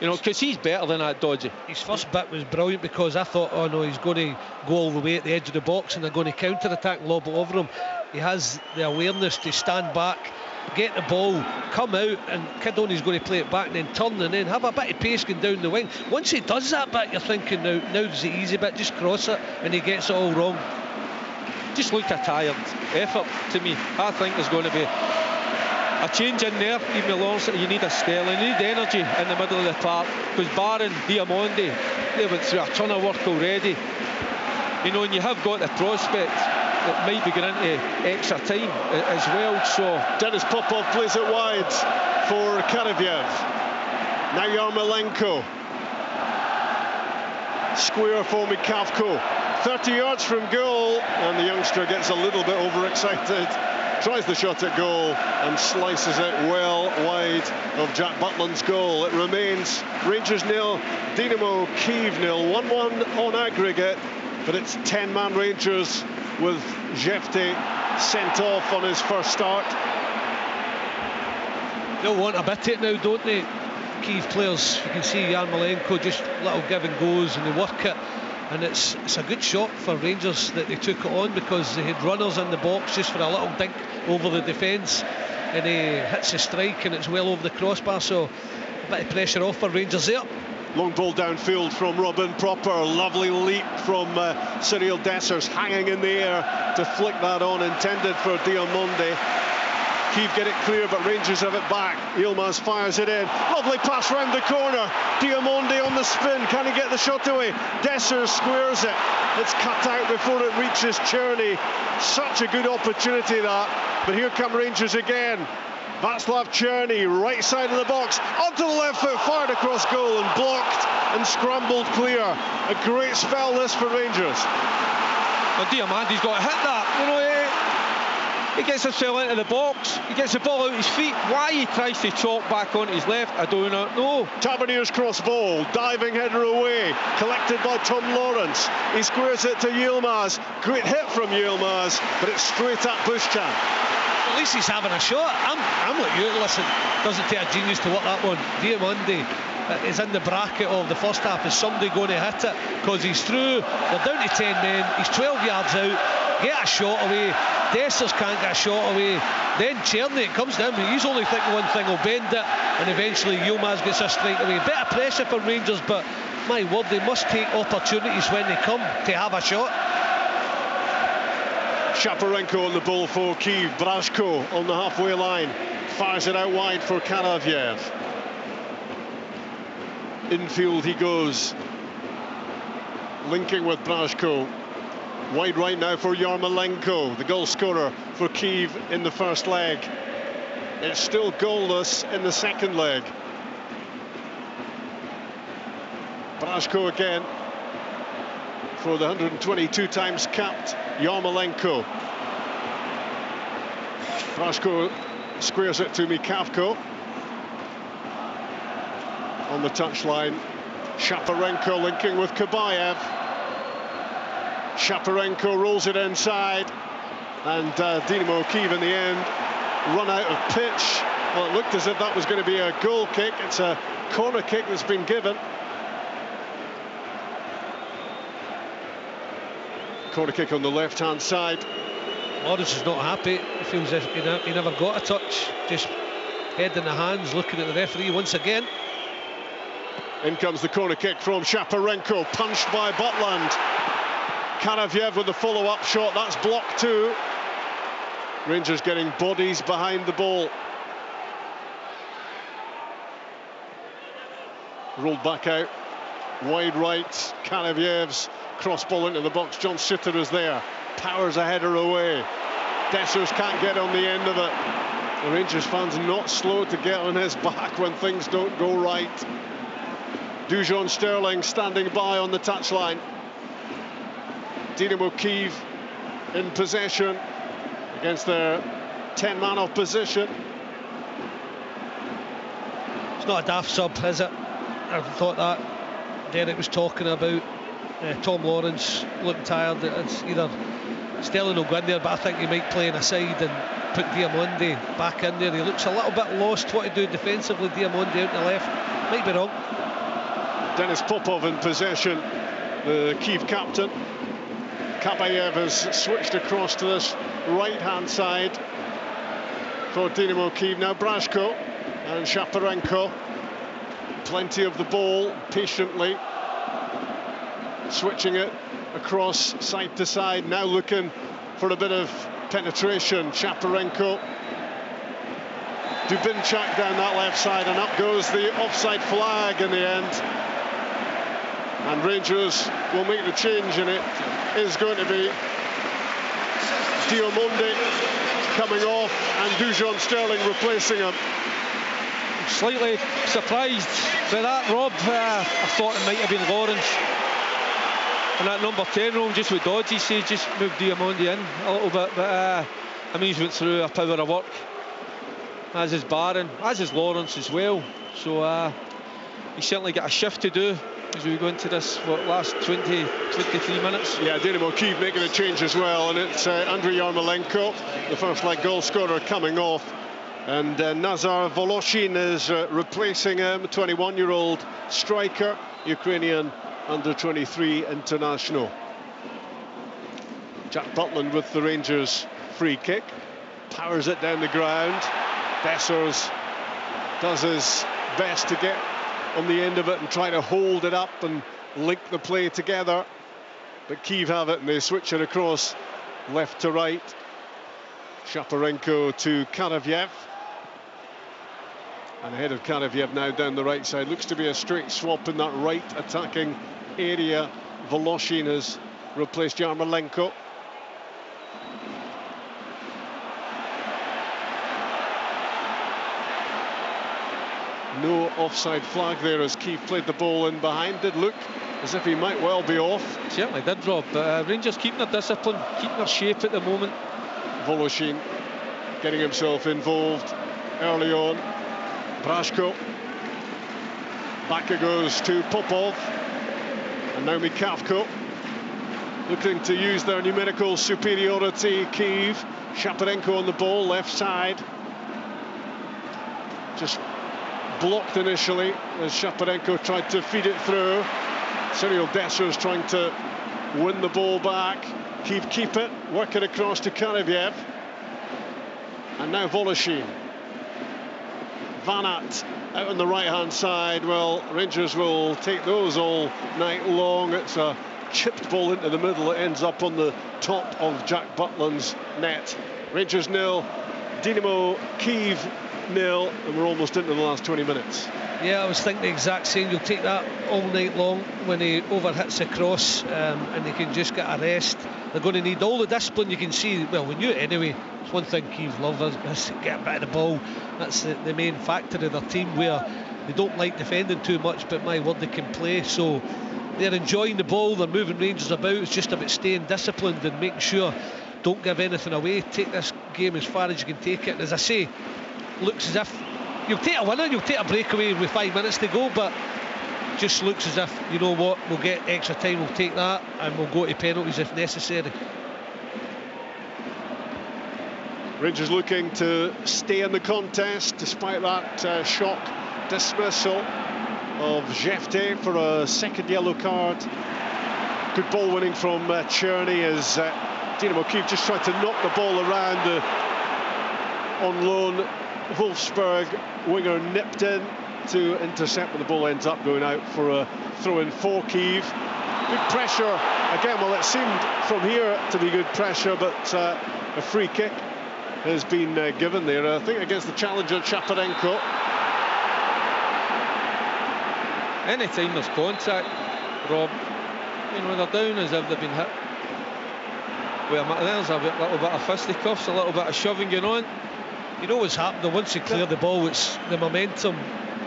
you know, because he's better than that dodgy. His first bit was brilliant, because I thought, oh no, he's going to go all the way at the edge of the box and they're going to counter-attack and lob it over him. He has the awareness to stand back, get the ball, come out, and Kidoni's going to play it back and then turn and then have a bit of pace going down the wing. Once he does that bit, you're thinking, now's the easy bit, just cross it, and he gets it all wrong. Just looked a tired effort to me. I think there's going to be a change in there. Even Lawrence, you need a Sterling, you need energy in the middle of the park, because Barron, Diamandi, they went through a ton of work already, you know, and you have got the prospect that might be going into extra time as well. So Denis Popov plays it wide for Kareviev. Now Yarmolenko, square for Mikavko, 30 yards from goal, and the youngster gets a little bit overexcited, tries the shot at goal and slices it well wide of Jack Butland's goal. It remains Rangers 0, Dynamo Kyiv 0, 1-1 on aggregate, but it's 10-man Rangers with Jefte sent off on his first start. They'll want a bit of it now, don't they, Kyiv players? You can see Yarmolenko just little give and goes, and they work it. And it's a good shot for Rangers that they took it on, because they had runners in the box just for a little dink over the defence, and he hits the strike and it's well over the crossbar, so a bit of pressure off for Rangers there. Long ball downfield from Robin Proper, lovely leap from Cyril Dessers, hanging in the air to flick that on, intended for Diamandi. Kyiv get it clear, but Rangers have it back. Yilmaz fires it in. Lovely pass round the corner. Diamandi on the spin. Can he get the shot away? Dessers squares it. It's cut out before it reaches Černý. Such a good opportunity that. But here come Rangers again. Václav Černý, right side of the box, onto the left foot, fired across goal and blocked and scrambled clear. A great spell this for Rangers. Well, Diamandi's got to hit that. You know, He gets himself into the box, he gets the ball out his feet. Why he tries to chop back onto his left, I do not know. Tavernier's cross ball, diving header away, collected by Tom Lawrence. He squares it to Yilmaz. Great hit from Yilmaz, but it's straight at Bushchan. At least he's having a shot. I'm like you, listen, doesn't take a genius to work that one. Diamande is in the bracket of the first half. Is somebody going to hit it? Because he's through, they're down to 10 men, he's 12 yards out, get a shot away. Dessers can't get a shot away. Then Czerny, it comes down, he's only thinking one thing, will bend it, and eventually Yilmaz gets a straight away. Bit of pressure for Rangers, but my word, they must take opportunities when they come to have a shot. Shaparenko on the ball for Kyiv. Brashko on the halfway line, fires it out wide for Kanavyev. Infield he goes, linking with Brashko. Wide right now for Yarmolenko, the goal scorer for Kyiv in the first leg. It's still goalless in the second leg. Brashko again for the 122 times capped Yarmolenko. Brashko squares it to Mikavko. On the touchline, Shaparenko linking with Kabayev. Shaparenko rolls it inside, and Dynamo Kyiv in the end run out of pitch. Well, it looked as if that was going to be a goal kick. It's a corner kick that's been given. Corner kick on the left-hand side. Lawrence is not happy. He feels as if he never got a touch. Just head in the hands, looking at the referee once again. In comes the corner kick from Shaparenko, punched by Butland. Kanavyev with the follow-up shot, that's blocked too. Rangers getting bodies behind the ball. Rolled back out, wide right, Kanavyev's cross ball into the box. John Suter is there, powers a header away. Dessers can't get on the end of it. The Rangers fans not slow to get on his back when things don't go right. Dujon Sterling standing by on the touchline. Dynamo Kyiv in possession against their 10-man opposition. It's not a daft sub, is it? I thought that Derek was talking about Tom Lawrence looking tired. It's either Sterling will go in there, but I think he might play on a side and put Diamande back in there. He looks a little bit lost what to do defensively. Diamande out to the left, might be wrong. Denis Popov in possession, the Kyiv captain. Kabayev has switched across to this right-hand side for Dynamo Kyiv. Now Brashko and Shaparenko. Plenty of the ball, patiently switching it across side to side. Now looking for a bit of penetration. Shaparenko. Dubinchak down that left side, and up goes the offside flag in the end. And Rangers will make the change, and it is going to be Diamande coming off and Dujon Sterling replacing him. Slightly surprised by that, Rob. I thought it might have been Lawrence. And that number 10 role, just with dodgy, say just moved Diamande in a little bit. But I mean, he's went through a power of work. As is Barron, as is Lawrence as well. So he's certainly got a shift to do as we go into this last 23 minutes. Yeah, Dynamo Kyiv making a change as well, and it's Andriy Yarmolenko, the first leg goal scorer, coming off, and Nazar Voloshin is replacing him, 21-year-old striker, Ukrainian under-23 international. Jack Butland with the Rangers free kick, powers it down the ground. Dessers does his best to get on the end of it and try to hold it up and link the play together, but Kyiv have it and they switch it across left to right. Shaparenko to Kanavyev, and ahead of Kanavyev now down the right side. Looks to be a straight swap in that right attacking area. Voloshin has replaced Yarmolenko. No offside flag there as Kyiv played the ball in behind. Did look as if he might well be off. Certainly did, Rob. But Rangers keeping their discipline, keeping their shape at the moment. Voloshin getting himself involved early on. Brashko. Back it goes to Popov. And now Mikavko. Looking to use their numerical superiority. Kyiv. Shaparenko on the ball, left side. Just blocked initially as Shaparenko tried to feed it through. Cyril Desser's trying to win the ball back. Kyiv keep it, work it across to Kareviev. And now Voloshin. Vanat out on the right-hand side. Well, Rangers will take those all night long. It's a chipped ball into the middle. It ends up on the top of Jack Butland's net. Rangers 0, Dynamo Kyiv 0, and we're almost into the last 20 minutes. Yeah, I was thinking the exact same. You'll take that all night long when he overhits the cross, and they can just get a rest. They're going to need all the discipline. You can see, well, we knew it anyway. It's one thing Kyiv love is to get a bit of the ball. That's the main factor of their team, where they don't like defending too much, but my word, they can play. So they're enjoying the ball, they're moving Rangers about. It's just about staying disciplined and making sure don't give anything away. Take this game as far as you can take it. And as I say, looks as if you'll take a winner, you'll take a breakaway with 5 minutes to go, but just looks as if, you know what, we'll get extra time, we'll take that, and we'll go to penalties if necessary. Rangers looking to stay in the contest despite that shock dismissal of Jefte for a second yellow card. Good ball winning from Czerny as Dynamo Kyiv just tried to knock the ball around. On loan Wolfsburg winger nipped in to intercept, but the ball ends up going out for a throw-in for Kyiv. Good pressure again. Well, it seemed from here to be good pressure, but a free kick has been given there, I think, against the challenger Shaparenko. Anytime there's contact, Rob, you know, they're down as if they've been hit. Well, there's a little bit of fisticuffs, a little bit of shoving going on. You know what's happened, once you clear the ball, it's the momentum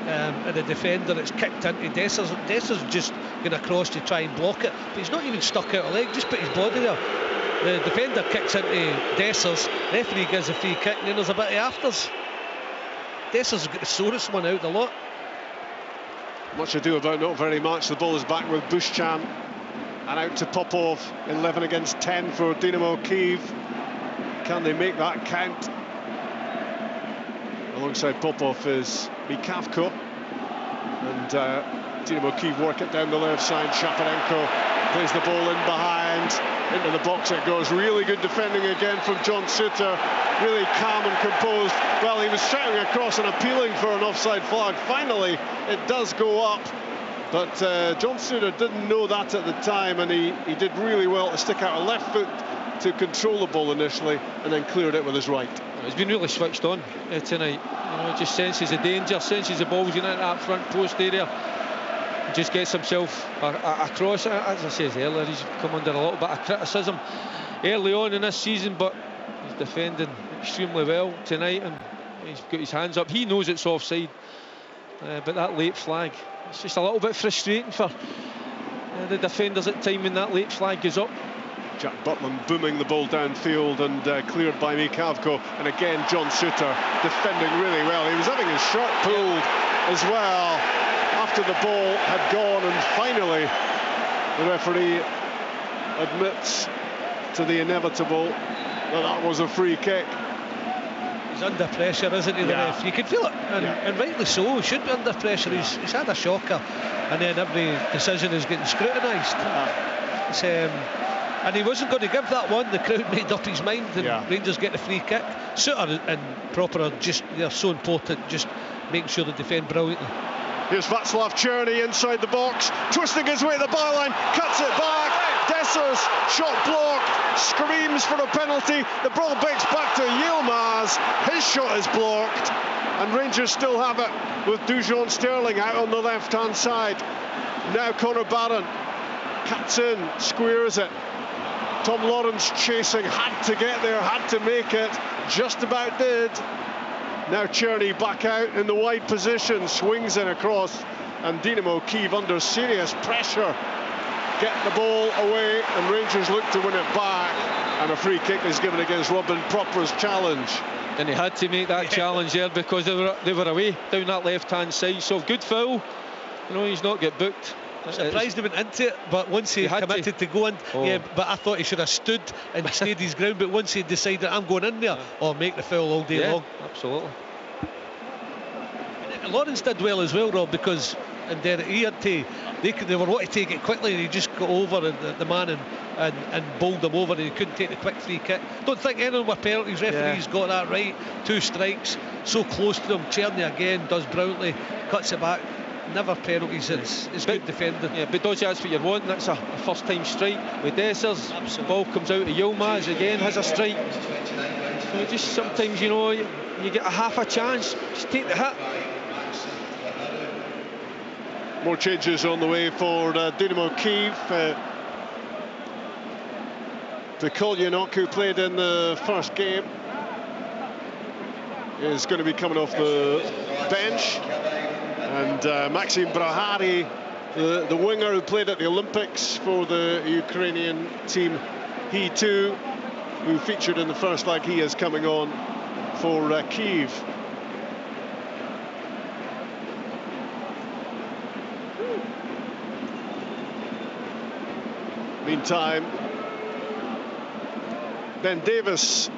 of the defender. It's kicked into Dessers. Dessers just going across to try and block it, but he's not even stuck out a leg, just put his body there. The defender kicks into Dessers, referee gives a free kick, and then there's a bit of afters. Dessers has got the sorest one out the lot. Much ado about not very much. The ball is back with Bushchan and out to Popov. 11 against 10 for Dynamo Kyiv. Can they make that count? Alongside Popov is Mikavko, and Dynamo Kyiv work it down the left side. Shaparenko plays the ball in behind, into the box it goes. Really good defending again from John Suter, really calm and composed. Well, he was shouting across and appealing for an offside flag. Finally it does go up, but John Suter didn't know that at the time, and he did really well to stick out a left foot to control the ball initially and then cleared it with his right. He's been really switched on tonight. You know, just senses the danger, senses the ball's going into that front post area, just gets himself across. As I said earlier, he's come under a little bit of criticism early on in this season, but he's defending extremely well tonight, and he's got his hands up. He knows it's offside, but that late flag, it's just a little bit frustrating for the defenders at time when that late flag goes up. Jack Butland booming the ball downfield and cleared by Mikavko, and again John Suter defending really well. He was having his shirt pulled as well after the ball had gone, and finally the referee admits to the inevitable that was a free kick. He's under pressure, isn't he, the ref? You can feel it, and rightly so. He should be under pressure. He's had a shocker, and then every decision is getting scrutinised. And he wasn't going to give that one. The crowd made up his mind, and Rangers get the free kick. Suter and Proper are they're so important, just making sure they defend brilliantly. Here's Václav Černý inside the box, twisting his way to the byline, cuts it back. Dessers, shot blocked, screams for a penalty. The ball breaks back to Yilmaz. His shot is blocked, and Rangers still have it with Dujon Sterling out on the left-hand side. Now Conor Barron cuts in, squares it. Tom Lawrence chasing, had to get there, had to make it, just about did. Now Černý back out in the wide position, swings in across, and Dynamo Kyiv under serious pressure get the ball away, and Rangers look to win it back, and a free kick is given against Robin Proper's challenge. And he had to make that challenge there because they were away down that left-hand side. So good foul. You know, he's not get booked. I'm surprised he went into it, but once he committed to go in, yeah, but I thought he should have stood and stayed his ground. But once he decided, I'm going in there, or make the foul all day long. Absolutely. Lawrence did well as well, Rob, because he had to. They were wanting to take it quickly, and he just got over the man and bowled him over, and he couldn't take the quick free kick. Don't think anyone with penalties. Referees got that right. 2 strikes, so close to them. Czerny again does brilliantly, cuts it back. Never penalties. It's good defending. Yeah, but Dodgy, that's what you're wanting. That's a first-time strike with Dessers. Absolutely. Ball comes out to Yilmaz again, has a strike. So just sometimes, you know, you get a half a chance. Just take the hit. More changes on the way for Dynamo Kyiv. Kolyonok, who played in the first game, is going to be coming off the bench. And Maxim Brahari, the winger who played at the Olympics for the Ukrainian team, he too, who featured in the first leg, he is coming on for Kyiv. Meantime, Ben Davis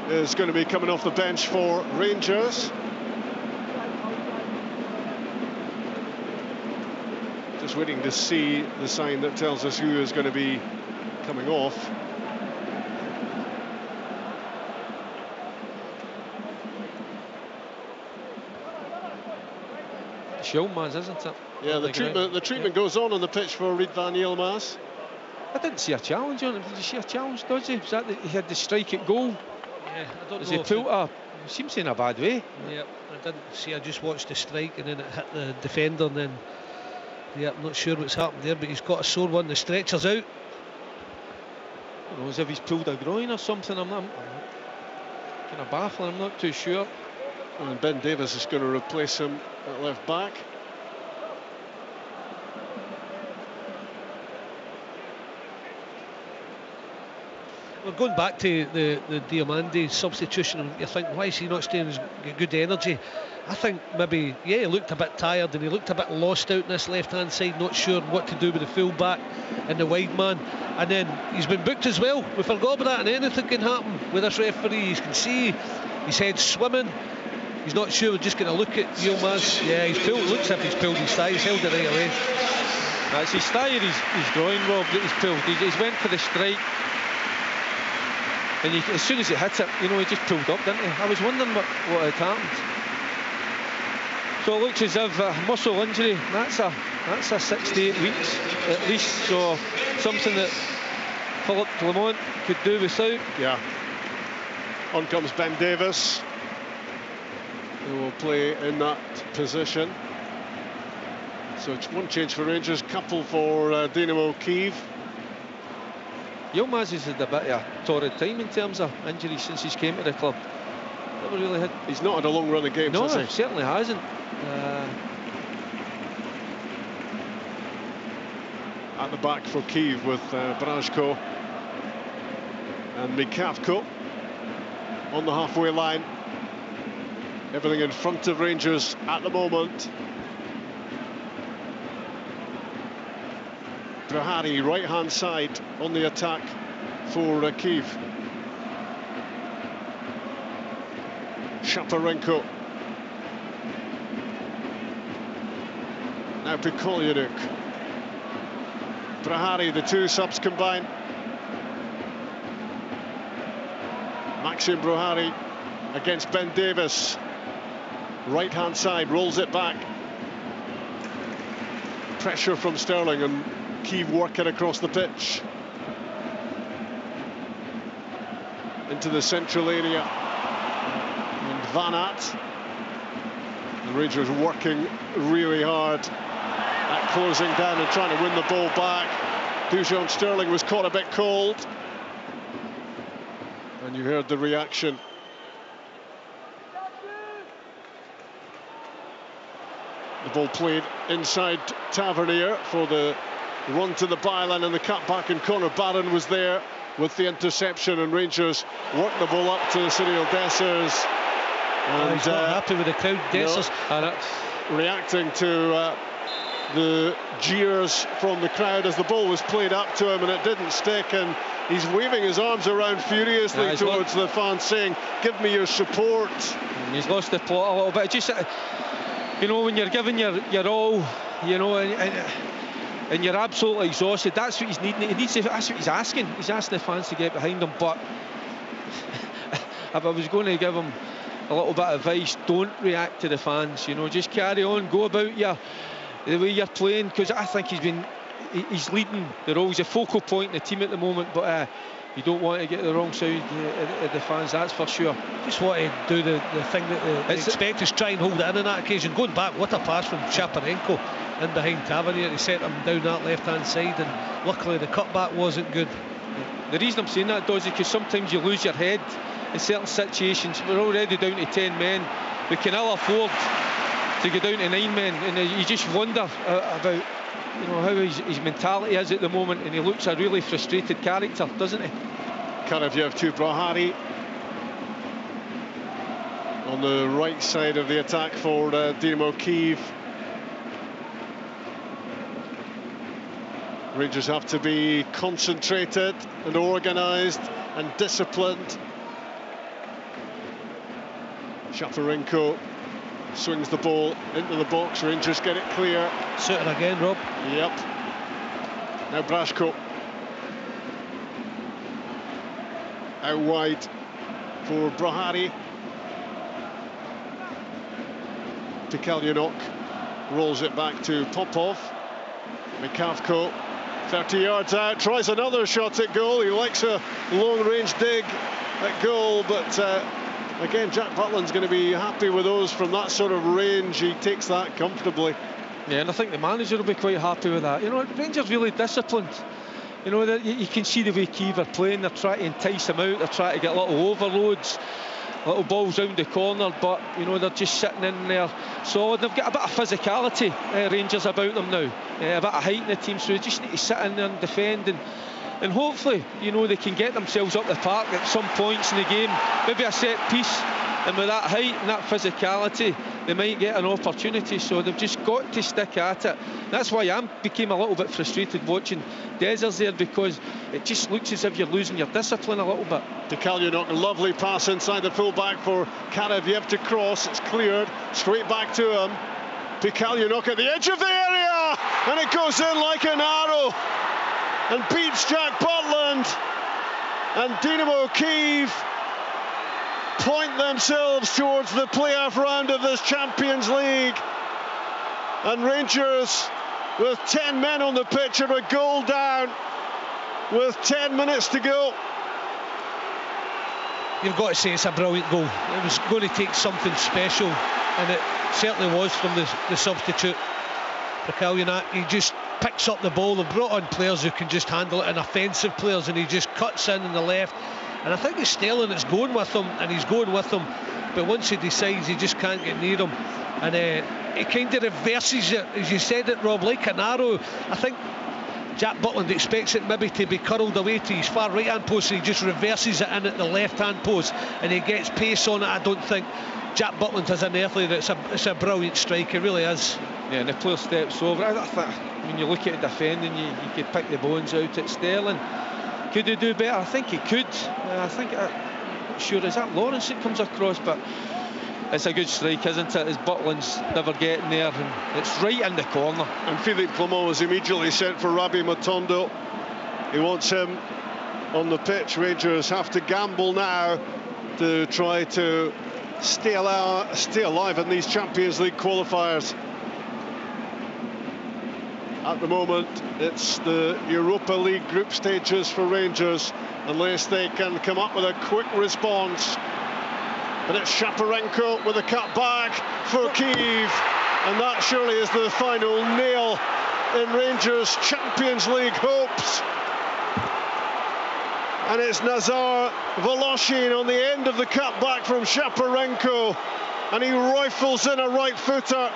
is going to be coming off the bench for Rangers. Just waiting to see the sign that tells us who is going to be coming off. Yilmaz, isn't it? Yeah, the treatment goes on the pitch for Ridvan Yilmaz. I didn't see a challenge on him. Did you see a challenge, Dodgy? Was that he had the strike at goal? Yeah, I don't know. He pulled up? He seems in a bad way. Yeah, I didn't see. I just watched the strike and then it hit the defender and then. Yeah, I'm not sure what's happened there, but he's got a sore one. The stretcher's out. I don't know, as if he's pulled a groin or something. I'm kind of baffling. I'm not too sure. And Ben Davis is going to replace him at left back. We're going back to the Diomande substitution. You think, why is he not staying with good energy? I think maybe, yeah, he looked a bit tired and he looked a bit lost out in this left-hand side, not sure what to do with the full-back and the wide man. And then he's been booked as well. We forgot about that, and anything can happen with this referee. You can see his head swimming. He's not sure. We're just going to look at Yilmaz. Yeah, he's pulled. Looks as if he's pulled his thigh. He's held it right away. That's his thigh or his groin, Rob, that he's pulled. He's went for the strike. And as soon as he hit it, you know, he just pulled up, didn't he? I was wondering what had happened. So it looks as if muscle injury, that's a 6 to 8 weeks at least. So something that Philip Clement could do without. Yeah. On comes Ben Davis, who will play in that position. So it's one change for Rangers, couple for Dynamo Kyiv. Yilmaz has had a bit of a torrid time in terms of injuries since he's came to the club. Never really had. He's not had a long run of games, has he? No, certainly hasn't. At the back for Kyiv with Brajko and Mikavko on the halfway line. Everything in front of Rangers at the moment. Brahari, right-hand side on the attack for Kyiv. Shaparenko. Now Kolyonok. Brahari, the two subs combine. Maxim Brahari against Ben Davis. Right-hand side, rolls it back. Pressure from Sterling and Kyiv working across the pitch. Into the central area. And Van Aert. The Rangers working really hard at closing down and trying to win the ball back. Dujon Sterling was caught a bit cold. And you heard the reaction. The ball played inside Tavernier for the run to the byline and the cut back, and Conor Barron was there with the interception, and Rangers work the ball up to Cyril Dessers. And he's not happy with the crowd. Dessers reacting to the jeers from the crowd as the ball was played up to him and it didn't stick, and he's waving his arms around furiously towards the fans, saying, "Give me your support." He's lost the plot a little bit. Just, you know, when you're giving your all, you know, and you're absolutely exhausted, that's what he's needing. That's what he's asking. He's asking the fans to get behind him. But if I was going to give him a little bit of advice, don't react to the fans. You know, just carry on, go about the way you're playing, because I think he's leading the role. He's a focal point in the team at the moment, but you don't want to get the wrong side of the fans, that's for sure. Just want to do the thing that they expect, is try and hold it in on that occasion. Going back, what a pass from Shaparenko in behind Tavernier to set him down that left-hand side, and luckily the cutback wasn't good. The reason I'm saying that, Dozzy, because sometimes you lose your head in certain situations. We're already down to 10 men. We can ill afford to go down to 9 men, and you just wonder about, you know, how his mentality is at the moment, and he looks a really frustrated character, doesn't he? Kyiv to Brahari on the right side of the attack for Dynamo Kyiv. Rangers have to be concentrated and organised and disciplined. Shaparenko swings the ball into the box. Rangers get it clear. Suitor again, Rob. Yep. Now Brashko. Out wide for Brahari. Pikalianok rolls it back to Popov. Mikavko, 30 yards out, tries another shot at goal. He likes a long-range dig at goal, but again, Jack Butland's going to be happy with those from that sort of range. He takes that comfortably. Yeah, and I think the manager will be quite happy with that. You know, Rangers really disciplined. You know, you can see the way Kyiv are playing. They're trying to entice him out. They're trying to get little overloads, little balls round the corner, but, you know, they're just sitting in there solid. They've got a bit of physicality, Rangers, about them now. A bit of height in the team, so they just need to sit in there and defend. And hopefully, you know, they can get themselves up the park at some points in the game. Maybe a set piece, and with that height and that physicality, they might get an opportunity. So they've just got to stick at it. That's why I became a little bit frustrated watching Dessers there, because it just looks as if you're losing your discipline a little bit. Pikalianok, a lovely pass inside the full-back for Kyiv to cross. It's cleared, straight back to him. Pikalianok at the edge of the area, and it goes in like an arrow and beats Jack Butland, and Dynamo Kyiv point themselves towards the playoff round of this Champions League. And Rangers, with 10 men on the pitch, are a goal down with 10 minutes to go. You've got to say it's a brilliant goal. It was going to take something special, and it certainly was from the substitute, Pikalianok. He just picks up the ball. They've brought on players who can just handle it, and offensive players, and he just cuts in on the left. And I think it's Sterling that's going with him, and he's going with him, but once he decides he just can't get near him, and he kind of reverses it, as you said it, Rob, like an arrow. I think Jack Butland expects it maybe to be curled away to his far right-hand post, and he just reverses it in at the left-hand post, and he gets pace on it. I don't think Jack Butland has an earthly. It's a brilliant strike, it really is. Yeah, and the player steps over. I think when you look at it defending, you could pick the bones out at Sterling. Could he do better? I think he could. I'm not sure, is that Lawrence that comes across, but it's a good strike, isn't it, as Butland's never getting there, and it's right in the corner. And Philippe Clement was immediately sent for Rabi Matondo. He wants him on the pitch. Rangers have to gamble now to try to stay alive in these Champions League qualifiers. At the moment, it's the Europa League group stages for Rangers, unless they can come up with a quick response. But it's Shaparenko with a cut back for Kyiv, and that surely is the final nail in Rangers' Champions League hopes. And it's Nazar Voloshin on the end of the cut back from Shaparenko, and he rifles in a right footer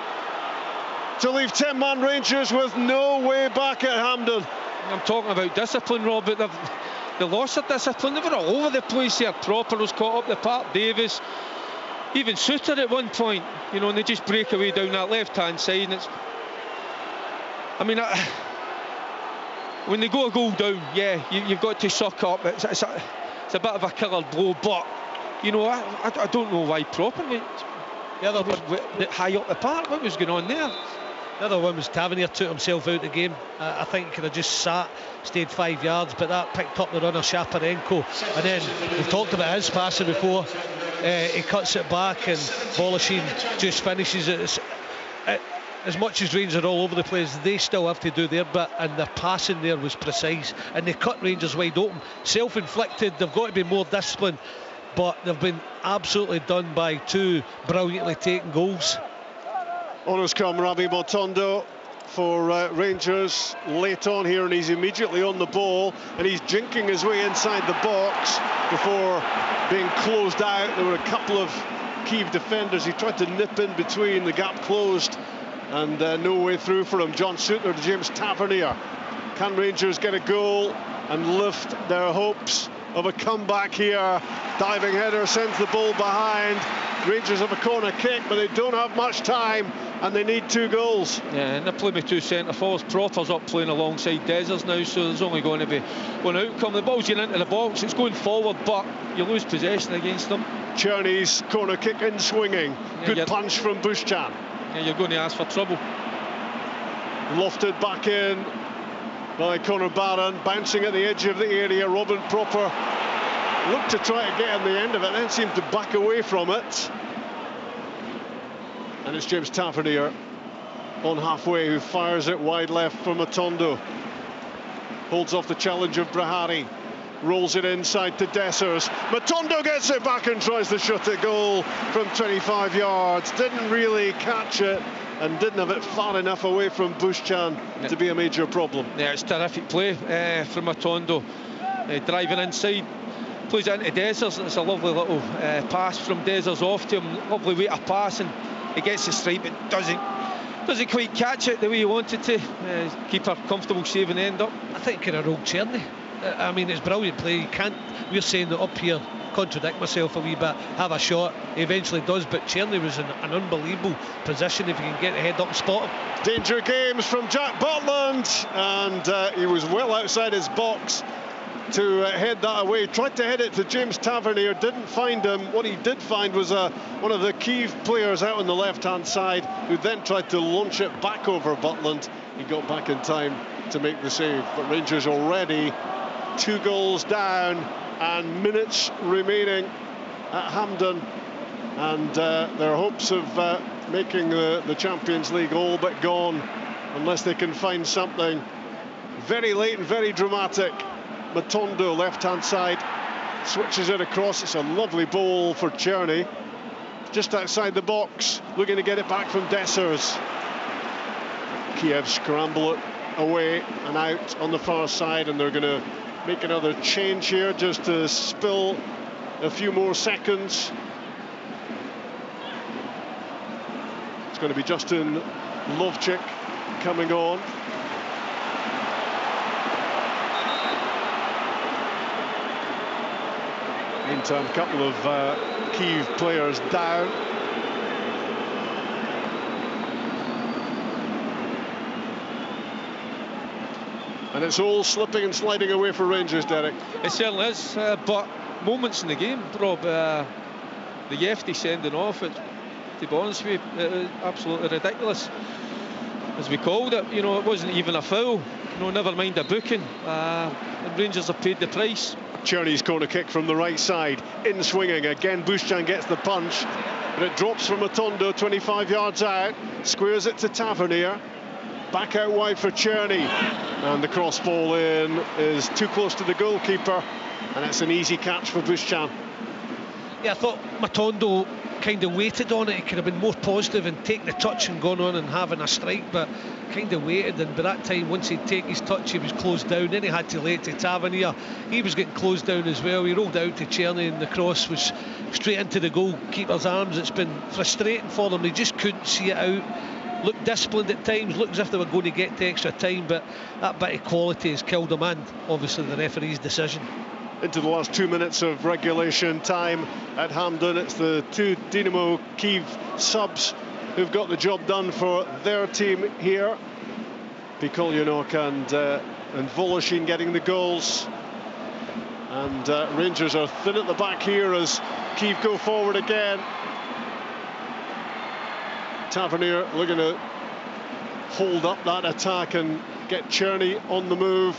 to leave 10-man Rangers with no way back at Hampden. I'm talking about discipline, Rob, but they lost their discipline. They were all over the place here. Propper was caught up the park, Davis, even Suter at one point, you know, and they just break away down that left-hand side. And it's, I mean, when they go a goal down, yeah, you've got to suck up. It's a bit of a killer blow, but you know, I don't know why Propper went high up the park. What was going on there? The other one was Tavernier took himself out of the game. I think he could have just stayed 5 yards, but that picked up the runner Shaparenko. And then we've talked about his passing before. He cuts it back and Bolashine just finishes it. As much as Rangers are all over the place, they still have to do their bit, and their passing there was precise, and they cut Rangers wide open. Self-inflicted, they've got to be more disciplined, but they've been absolutely done by two brilliantly taken goals. On has come Ravi Motondo for Rangers late on here, and he's immediately on the ball, and he's jinking his way inside the box before being closed out. There were a couple of Kyiv defenders. He tried to nip in between, the gap closed, and no way through for him. John Suter to James Tavernier. Can Rangers get a goal and lift their hopes of a comeback here? Diving header sends the ball behind. Rangers have a corner kick, but they don't have much time, and they need 2 goals. Yeah, and they're playing with 2 centre-forwards. Propper's up playing alongside Dezers now, so there's only going to be one outcome. The ball's getting into the box, it's going forward, but you lose possession against them. Czerny's corner kick in swinging. Yeah, good punch from Bushchan. Yeah, you're going to ask for trouble. Lofted back in by Conor Barron, bouncing at the edge of the area. Robin Propper looked to try to get on the end of it, then seemed to back away from it. And it's James Tavernier on halfway who fires it wide left for Motondo. Holds off the challenge of Brahari. Rolls it inside to Dessers. Motondo gets it back and tries to shot at goal from 25 yards. Didn't really catch it and didn't have it far enough away from Bushchan to be a major problem. Yeah, it's terrific play from Motondo. Driving inside, plays it into Dessers. It's a lovely little pass from Dessers off to him. Lovely way to pass, and he gets the stripe, but doesn't quite catch it the way he wanted to. Keeper comfortable saving the end up. I think he could have rolled Czerny. I mean, it's brilliant play. You can't, we're saying that up here, contradict myself a wee bit, have a shot. He eventually does, but Czerny was in an unbelievable position if he can get the head up and spot him. Danger games from Jack Butland, and he was well outside his box to head that away. Tried to head it to James Tavernier, didn't find him. What he did find was one of the Kyiv players out on the left-hand side, who then tried to launch it back over Butland. He got back in time to make the save, but Rangers already 2 goals down and minutes remaining at Hampden, and their hopes of making the Champions League all but gone unless they can find something very late and very dramatic. Motondo, left-hand side, switches it across. It's a lovely ball for Czerny, just outside the box, looking to get it back from Dessers. Kyiv scramble it away and out on the far side, and they're going to make another change here just to spill a few more seconds. It's going to be Justin Lovchik coming on. Meantime, a couple of Kyiv players down. And it's all slipping and sliding away for Rangers, Derek. It certainly is, but moments in the game, Rob, the Yefty sending off, it, to be honest with you, it was absolutely ridiculous. As we called it, you know, it wasn't even a foul, you know, never mind a booking. And Rangers have paid the price. Czerny's corner kick from the right side, in swinging. Again, Bushchan gets the punch, but it drops from Motondo 25 yards out, squares it to Tavernier. Back out wide for Czerny, and the cross ball in is too close to the goalkeeper, and it's an easy catch for Bushchan. Yeah, I thought Motondo kind of waited on it. He could have been more positive and taken the touch and gone on and having a strike, but kind of waited, and by that time, once he'd taken his touch, he was closed down. Then he had to lay it to Tavernier. He was getting closed down as well. He rolled out to Czerny, and the cross was straight into the goalkeeper's arms. It's been frustrating for them. They just couldn't see it out. Looked disciplined at times, looked as if they were going to get to extra time, but that bit of quality has killed them, and obviously the referee's decision. into the last 2 minutes of regulation time at Hampden. It's the two Dynamo Kyiv subs who've got the job done for their team here. Pikolyonok and Voloshin getting the goals. And Rangers are thin at the back here as Kyiv go forward again. Tavernier looking to hold up that attack and get Czerny on the move.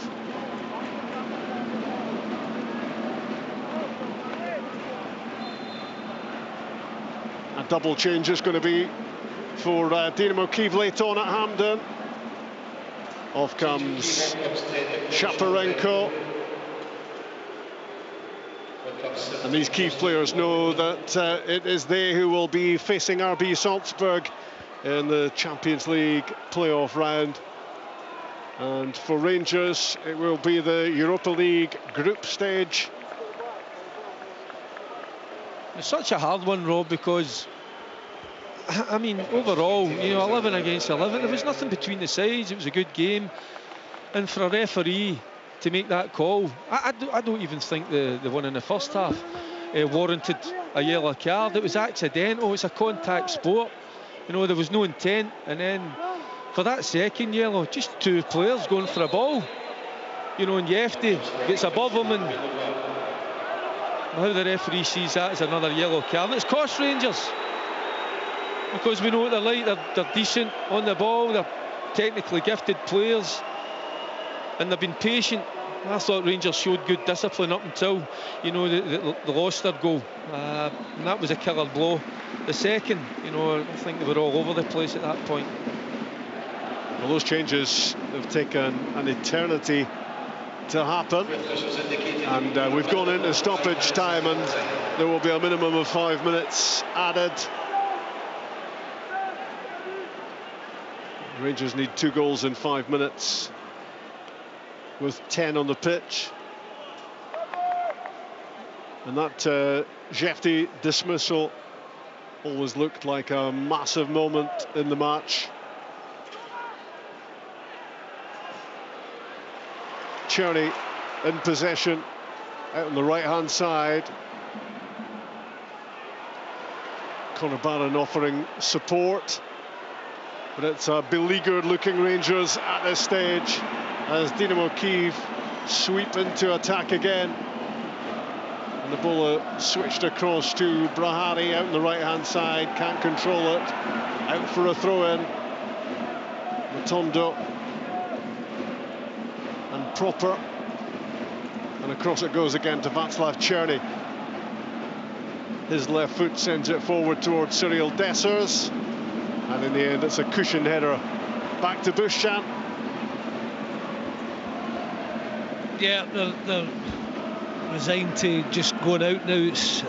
A double change is going to be for Dynamo Kyiv late on at Hampden. Off comes Shaparenko. And these Kyiv players know that it is they who will be facing RB Salzburg in the Champions League playoff round. And for Rangers, it will be the Europa League group stage. It's such a hard one, Rob, because I mean, overall, you know, 11 against 11, there was nothing between the sides. It was a good game, and for a referee to make that call, I don't even think the one in the first half warranted a yellow card. It was accidental. It's a contact sport. You know, there was no intent, and then for that second yellow, just two players going for a ball. You know, and Yefty gets above him, and how the referee sees that as another yellow card. And it's cost Rangers, because we know what they're like. They're decent on the ball, they're technically gifted players, and they've been patient. I thought Rangers showed good discipline up until, you know, they lost their goal, and that was a killer blow. The second, you know, I think they were all over the place at that point. Well, those changes have taken an eternity to happen, and we've gone into stoppage time, and there will be a minimum of 5 minutes added. Rangers need 2 goals in 5 minutes with 10 on the pitch, and that Jefty dismissal always looked like a massive moment in the match. Czerny in possession out on the right hand side. Conor Barron offering support, but it's a beleaguered looking Rangers at this stage as Dynamo Kyiv sweep into attack again. And the ball switched across to Brahari out on the right hand side, can't control it, out for a throw in. Matondo and Proper, and across it goes again to Václav Czerny. His left foot sends it forward towards Cyril Dessers, and in the end it's a cushion header back to Buschan. Yeah, they're resigned to just going out now. It's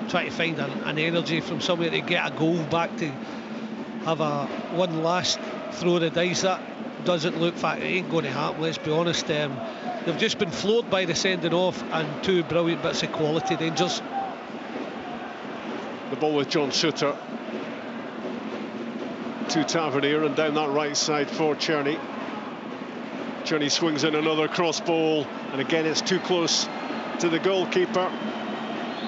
trying to find an energy from somewhere to get a goal back, to have one last throw of the dice. That doesn't look like it ain't going to happen, let's be honest. They've just been floored by the sending off and 2 brilliant bits of quality. Rangers. The ball with John Suter to Tavernier, and down that right side for Czerny. Czerny swings in another cross ball, and again it's too close to the goalkeeper.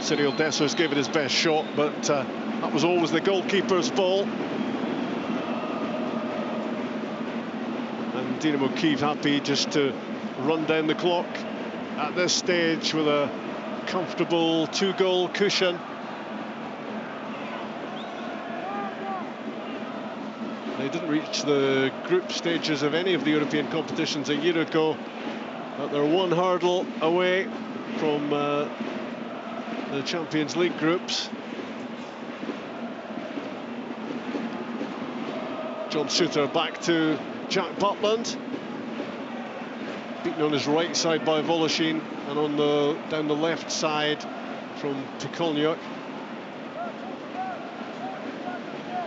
Cyril Dessers gave it his best shot, but that was always the goalkeeper's ball. And Dynamo Kyiv happy just to run down the clock at this stage with a comfortable 2-goal cushion. They didn't reach the group stages of any of the European competitions a year ago, but they're 1 hurdle away from the Champions League groups. John Suter back to Jack Butland, beaten on his right side by Voloshin, and on down the left side from Pikolyonok,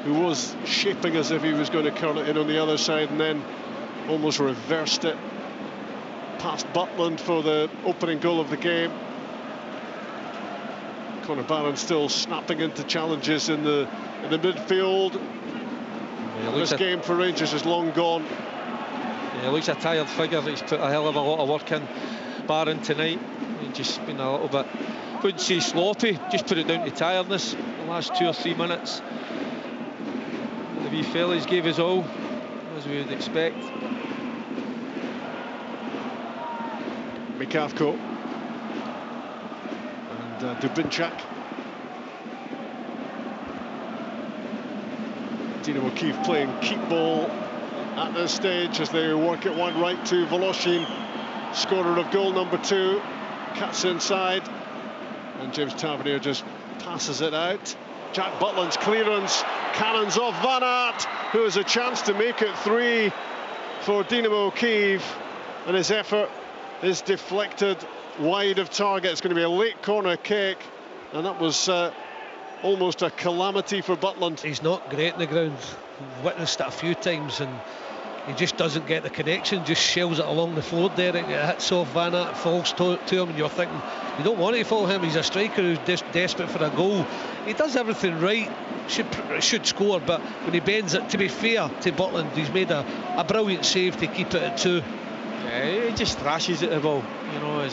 who was shaping as if he was going to curl it in on the other side, and then almost reversed it past Butland for the opening goal of the game. Conor Barron still snapping into challenges in the midfield. Yeah, this game for Rangers is long gone. Yeah, looks a tired figure. He's put a hell of a lot of work in, Barron, tonight. just been a little bit, I wouldn't say sloppy, just put it down to tiredness the last 2 or 3 minutes. The wee fellas gave us all, as we would expect. Mikavko and Dubinchak. Dynamo Kyiv playing keep ball at this stage as they work it one right to Voloshin, scorer of goal number 2. Cuts inside, and James Tavernier just passes it out. Jack Butland's clearance, cannons off Van Aert, who has a chance to make it 3 for Dynamo Kyiv, and his effort is deflected wide of target. It's going to be a late corner kick, and that was almost a calamity for Butland. He's not great in the ground. We've witnessed it a few times, and he just doesn't get the connection, just shells it along the floor there. It hits off Van Aert, falls to him, and you're thinking, you don't want to follow him. He's a striker who's desperate for a goal. He does everything right, should score, but when he bends it, to be fair to Butland, he's made a brilliant save to keep it at 2. Yeah, he just thrashes at the ball, you know.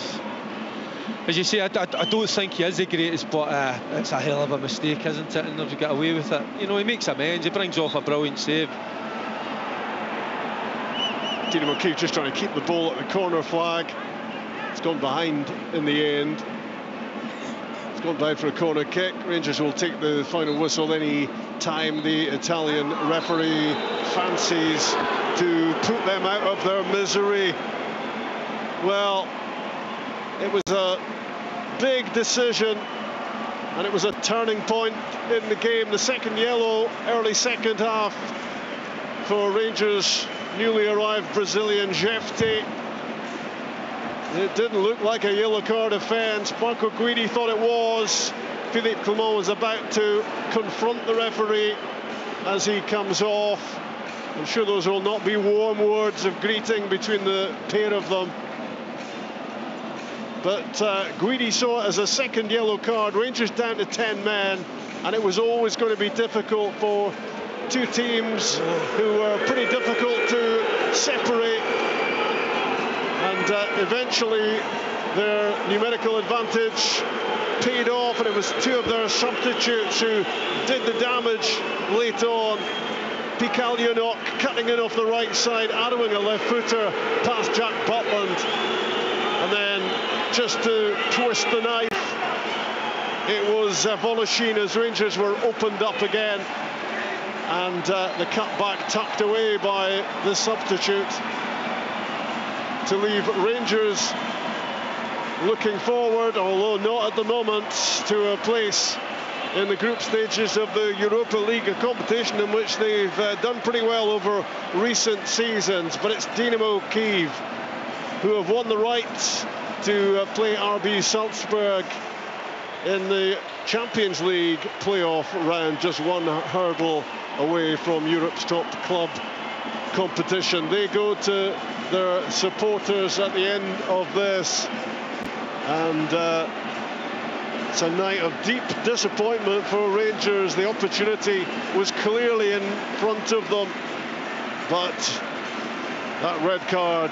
As you say, I don't think he is the greatest, but it's a hell of a mistake, isn't it? And to get away with it, you know, he makes amends. He brings off a brilliant save. Dynamo Kyiv just trying to keep the ball at the corner flag. It's gone behind in the end. It's gone down for a corner kick. Rangers will take the final whistle any time the Italian referee fancies to put them out of their misery. Well, it was a big decision, and it was a turning point in the game. The second yellow, early second half for Rangers' newly arrived Brazilian Jefte. It didn't look like a yellow card offence. Marco Guidi thought it was. Philippe Clement was about to confront the referee as he comes off. I'm sure those will not be warm words of greeting between the pair of them. But Guidi saw it as a second yellow card. Rangers down to 10 men, and it was always going to be difficult for two teams who were pretty difficult to separate. And eventually their numerical advantage paid off, and it was two of their substitutes who did the damage late on. Pikaljanok cutting in off the right side, arrowing a left footer past Jack Butland, and then just to twist the knife, it was Voloshin as Rangers were opened up again, and the cutback tucked away by the substitute to leave Rangers looking forward, although not at the moment, to a place in the group stages of the Europa League, a competition in which they've done pretty well over recent seasons. But it's Dynamo Kyiv who have won the right to play RB Salzburg in the Champions League playoff round, just one hurdle away from Europe's top club competition. They go to their supporters at the end of this, and it's a night of deep disappointment for Rangers. The opportunity was clearly in front of them, but that red card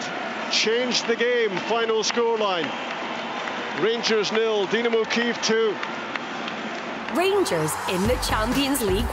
changed the game. Final scoreline: Rangers 0, Dynamo Kyiv 2. Rangers in the Champions League